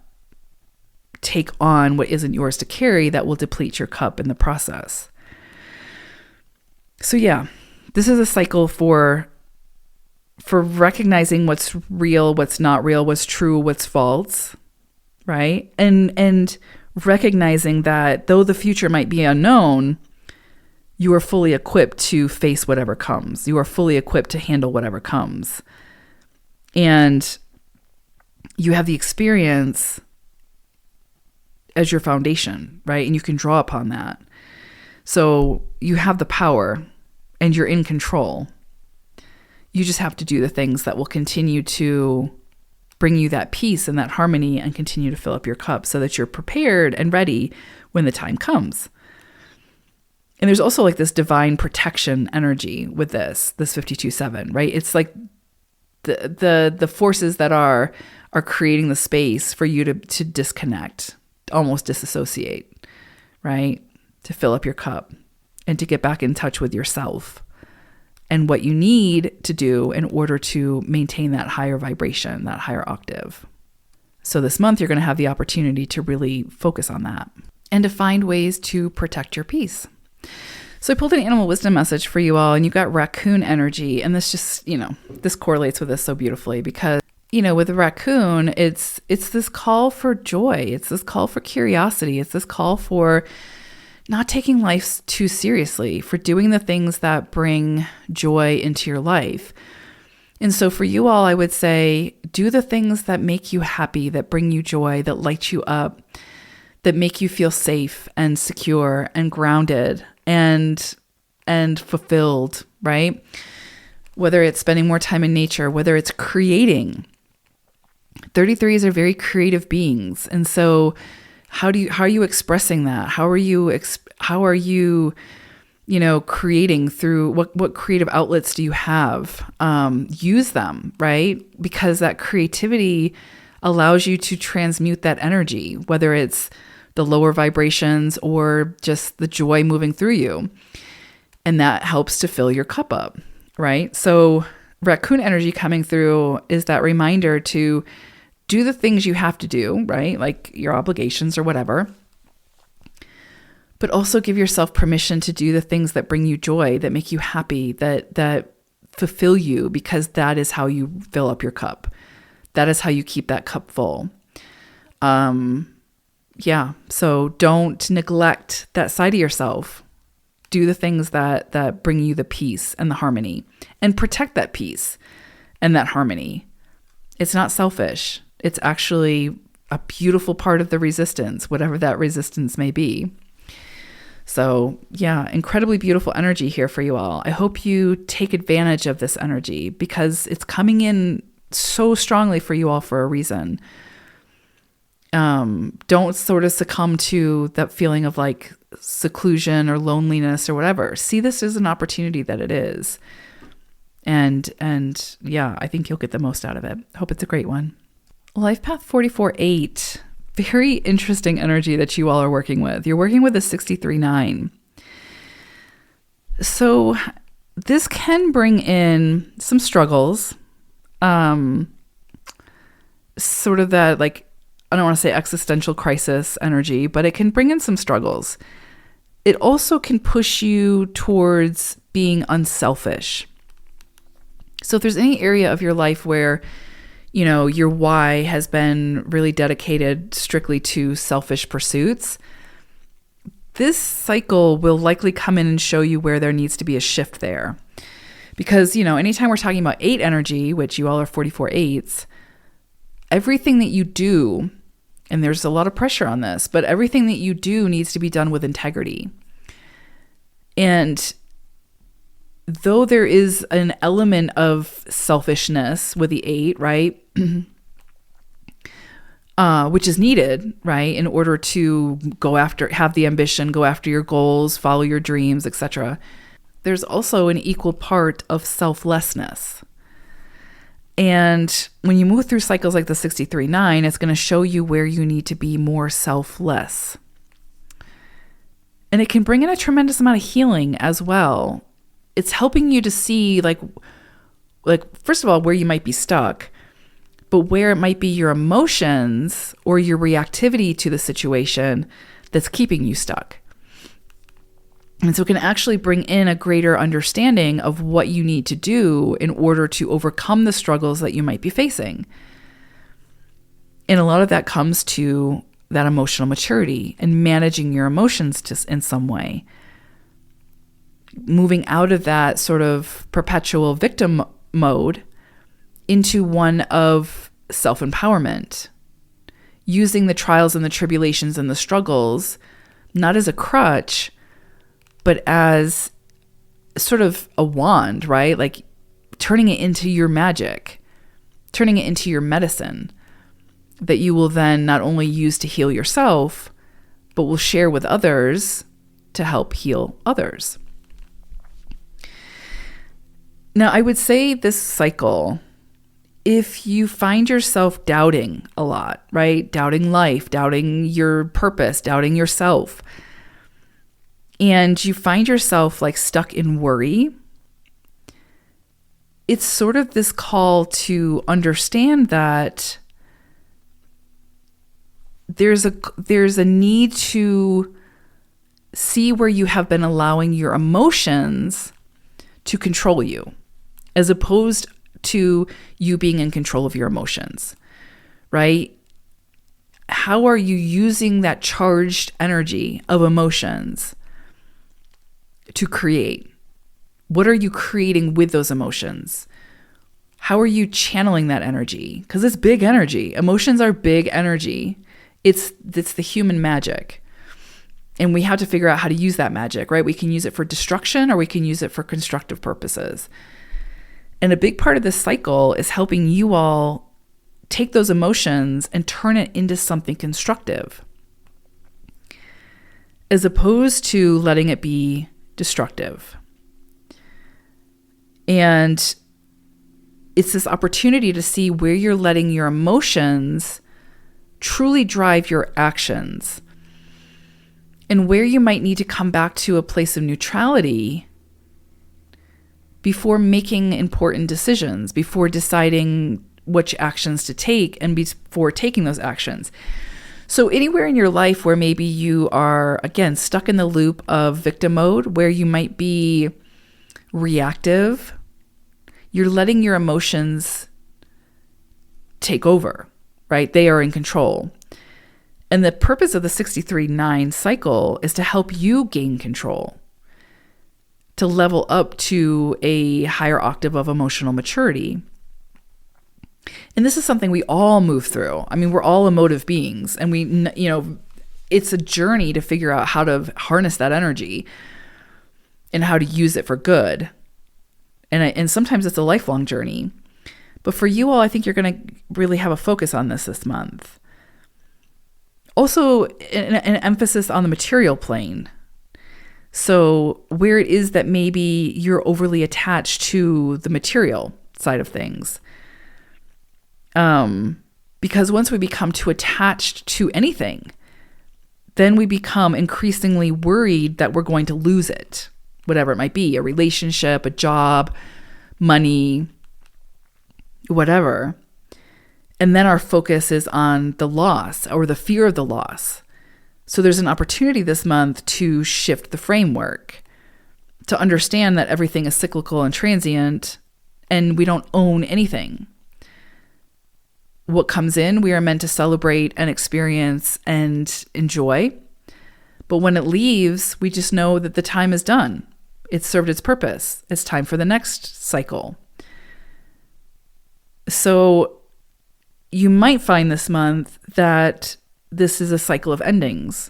take on what isn't yours to carry that will deplete your cup in the process. So yeah, this is a cycle for recognizing what's real, what's not real, what's true, what's false, right? And recognizing that though the future might be unknown, you are fully equipped to face whatever comes. You are fully equipped to handle whatever comes. And you have the experience as your foundation, right? And you can draw upon that. So you have the power and you're in control. You just have to do the things that will continue to bring you that peace and that harmony and continue to fill up your cup so that you're prepared and ready when the time comes. And there's also like this divine protection energy with this 52-7, right? It's like the forces that are creating the space for you to disconnect, almost disassociate, right? To fill up your cup and to get back in touch with yourself and what you need to do in order to maintain that higher vibration, that higher octave. So this month, you're going to have the opportunity to really focus on that and to find ways to protect your peace. So I pulled an animal wisdom message for you all, and you've got raccoon energy. And this just, this correlates with this so beautifully because, with the raccoon, it's this call for joy. It's this call for curiosity. It's this call for not taking life too seriously, for doing the things that bring joy into your life. And so for you all, I would say, do the things that make you happy, that bring you joy, that light you up, that make you feel safe and secure and grounded and fulfilled, right? Whether it's spending more time in nature, whether it's creating. 33s are very creative beings. And so how are you expressing that? How are you creating through what creative outlets do you have? Use them, right? Because that creativity allows you to transmute that energy, whether it's the lower vibrations or just the joy moving through you. And that helps to fill your cup up, right? So raccoon energy coming through is that reminder to do the things you have to do, right? Like your obligations or whatever. But also give yourself permission to do the things that bring you joy, that make you happy, that fulfill you, because that is how you fill up your cup. That is how you keep that cup full. So don't neglect that side of yourself. Do the things that bring you the peace and the harmony, and protect that peace and that harmony. It's not selfish. It's actually a beautiful part of the resistance, whatever that resistance may be. So yeah, incredibly beautiful energy here for you all. I hope you take advantage of this energy because it's coming in so strongly for you all for a reason. Don't sort of succumb to that feeling of like seclusion or loneliness or whatever. See this as an opportunity that it is. And yeah, I think you'll get the most out of it. Hope it's a great one. Life Path 44-8. Very interesting energy that you all are working with. You're working with a 63-9. So this can bring in some struggles. Sort of that, like, I don't want to say existential crisis energy, but it can bring in some struggles. It also can push you towards being unselfish. So if there's any area of your life where your why has been really dedicated strictly to selfish pursuits, this cycle will likely come in and show you where there needs to be a shift there. Because, anytime we're talking about 8 energy, which you all are 44-8s, everything that you do, and there's a lot of pressure on this, but everything that you do needs to be done with integrity. And though there is an element of selfishness with the 8, right? Which is needed, right? In order to have the ambition, go after your goals, follow your dreams, etc. There's also an equal part of selflessness. And when you move through cycles like the 63-9, it's going to show you where you need to be more selfless. And it can bring in a tremendous amount of healing as well. It's helping you to see like first of all, where you might be stuck, but where it might be your emotions or your reactivity to the situation that's keeping you stuck. And so it can actually bring in a greater understanding of what you need to do in order to overcome the struggles that you might be facing. And a lot of that comes to that emotional maturity and managing your emotions in some way. Moving out of that sort of perpetual victim mode into one of self-empowerment, using the trials and the tribulations and the struggles, not as a crutch, but as sort of a wand, right? Like turning it into your magic, turning it into your medicine that you will then not only use to heal yourself, but will share with others to help heal others. Now, I would say this cycle, if you find yourself doubting a lot, right? Doubting life, doubting your purpose, doubting yourself, and you find yourself like stuck in worry, it's sort of this call to understand that there's a need to see where you have been allowing your emotions to control you, as opposed to you being in control of your emotions, right? How are you using that charged energy of emotions to create? What are you creating with those emotions? How are you channeling that energy? Because it's big energy. Emotions are big energy. It's the human magic. And we have to figure out how to use that magic, right? We can use it for destruction or we can use it for constructive purposes. And a big part of this cycle is helping you all take those emotions and turn it into something constructive, as opposed to letting it be destructive. And it's this opportunity to see where you're letting your emotions truly drive your actions, and where you might need to come back to a place of neutrality before making important decisions, before deciding which actions to take, and before taking those actions. So anywhere in your life where maybe you are, again, stuck in the loop of victim mode, where you might be reactive, you're letting your emotions take over, right? They are in control. And the purpose of the 63-9 cycle is to help you gain control, to level up to a higher octave of emotional maturity. And this is something we all move through. I mean, we're all emotive beings, and it's a journey to figure out how to harness that energy and how to use it for good. And sometimes it's a lifelong journey. But for you all, I think you're going to really have a focus on this month. Also, an emphasis on the material plane. So where it is that maybe you're overly attached to the material side of things. Because once we become too attached to anything, then we become increasingly worried that we're going to lose it, whatever it might be, a relationship, a job, money, whatever. And then our focus is on the loss or the fear of the loss. So there's an opportunity this month to shift the framework, to understand that everything is cyclical and transient, and we don't own anything. What comes in, we are meant to celebrate and experience and enjoy. But when it leaves, we just know that the time is done. It's served its purpose. It's time for the next cycle. So you might find this month that this is a cycle of endings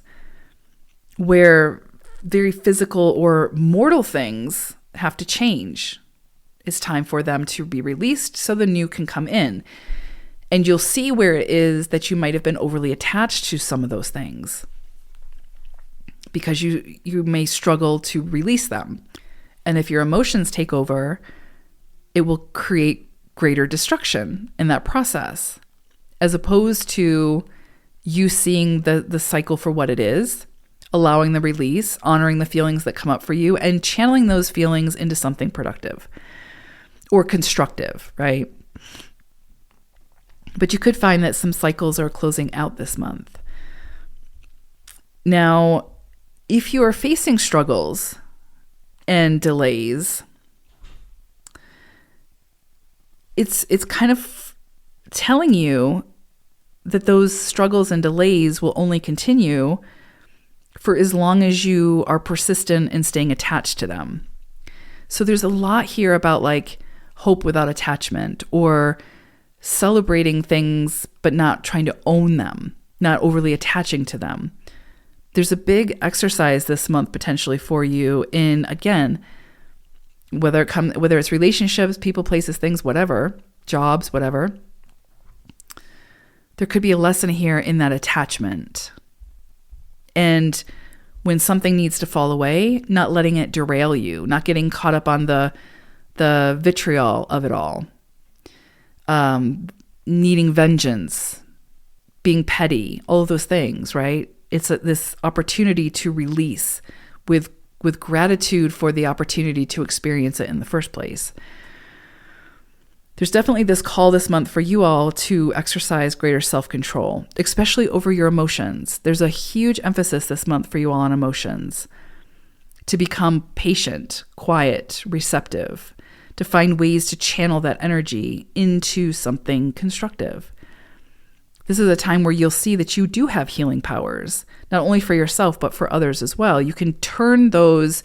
where very physical or mortal things have to change. It's time for them to be released so the new can come in. And you'll see where it is that you might have been overly attached to some of those things because you may struggle to release them. And if your emotions take over, it will create greater destruction in that process, as opposed to you seeing the cycle for what it is, allowing the release, honoring the feelings that come up for you, and channeling those feelings into something productive or constructive, right? But you could find that some cycles are closing out this month. Now, if you are facing struggles and delays, it's kind of telling you that those struggles and delays will only continue for as long as you are persistent in staying attached to them. So there's a lot here about like hope without attachment, or celebrating things but not trying to own them, not overly attaching to them. There's a big exercise this month potentially for you in, again, whether it's relationships, people, places, things, whatever, jobs, whatever. There could be a lesson here in that attachment. And when something needs to fall away, not letting it derail you, not getting caught up on the vitriol of it all. Needing vengeance, being petty, all of those things, right? It's this opportunity to release with gratitude for the opportunity to experience it in the first place. There's definitely this call this month for you all to exercise greater self-control, especially over your emotions. There's a huge emphasis this month for you all on emotions, to become patient, quiet, receptive, to find ways to channel that energy into something constructive. This is a time where you'll see that you do have healing powers, not only for yourself, but for others as well. You can turn those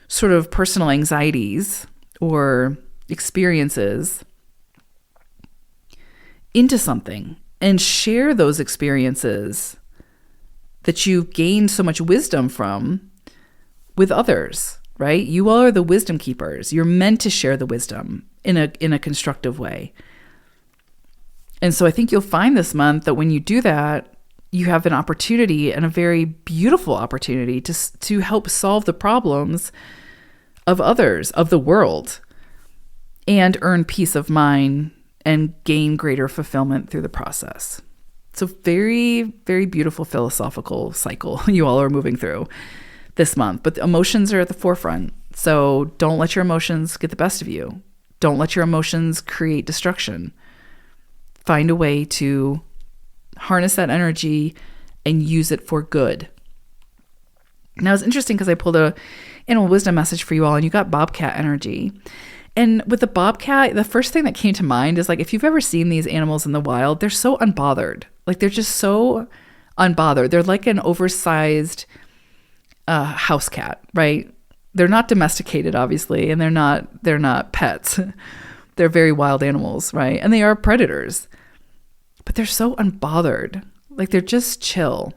sort of personal anxieties or experiences into something and share those experiences that you've gained so much wisdom from with others, right? You all are the wisdom keepers. You're meant to share the wisdom in a constructive way. And so I think you'll find this month that when you do that, you have an opportunity, and a very beautiful opportunity, to help solve the problems of others, of the world, and earn peace of mind and gain greater fulfillment through the process. So very, very beautiful philosophical cycle you all are moving through this month. But the emotions are at the forefront. So don't let your emotions get the best of you. Don't let your emotions create destruction. Find a way to harness that energy and use it for good. Now, it's interesting because I pulled a animal wisdom message for you all, and you got bobcat energy. And with the bobcat, the first thing that came to mind is, like, if you've ever seen these animals in the wild, they're so unbothered. Like, they're just so unbothered. They're like an oversized house cat, right? They're not domesticated, obviously, and they're not pets. They're very wild animals, right? And they are predators, but they're so unbothered. Like they're just chill.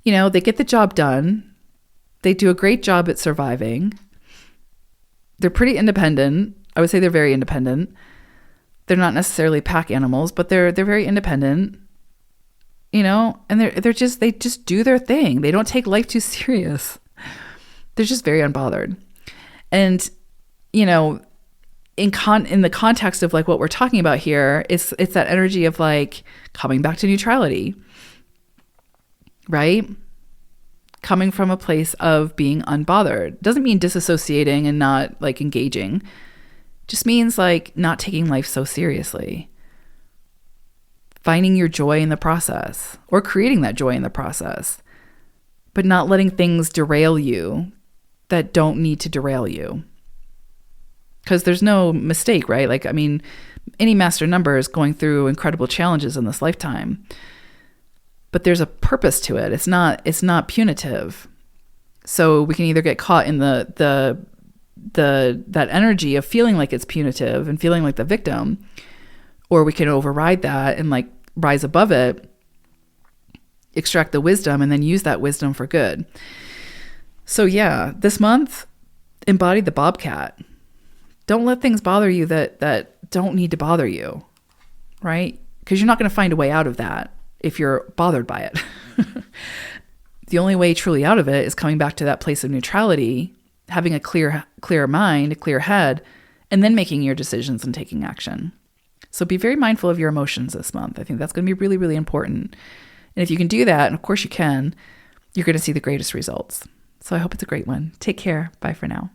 You know, they get the job done. They do a great job at surviving. They're pretty independent. I would say they're very independent. They're not necessarily pack animals, but they're very independent. You know, and they just do their thing. They don't take life too serious. They're just very unbothered. And, you know, in the context of like what we're talking about here, it's that energy of like coming back to neutrality, right? Coming from a place of being unbothered. Doesn't mean disassociating and not like engaging. Just means like not taking life so seriously. Finding your joy in the process or creating that joy in the process, but not letting things derail you that don't need to derail you. Because there's no mistake, right? Like, I mean, any master number is going through incredible challenges in this lifetime, but there's a purpose to it. It's not punitive. So we can either get caught in that energy of feeling like it's punitive and feeling like the victim, or we can override that and like rise above it, extract the wisdom, and then use that wisdom for good. So yeah, this month, embody the bobcat. Don't let things bother you that don't need to bother you, right? Because you're not going to find a way out of that if you're bothered by it. The only way truly out of it is coming back to that place of neutrality, having a clear mind, a clear head, and then making your decisions and taking action. So be very mindful of your emotions this month. I think that's going to be really, really important. And if you can do that, and of course you can, you're going to see the greatest results. So I hope it's a great one. Take care. Bye for now.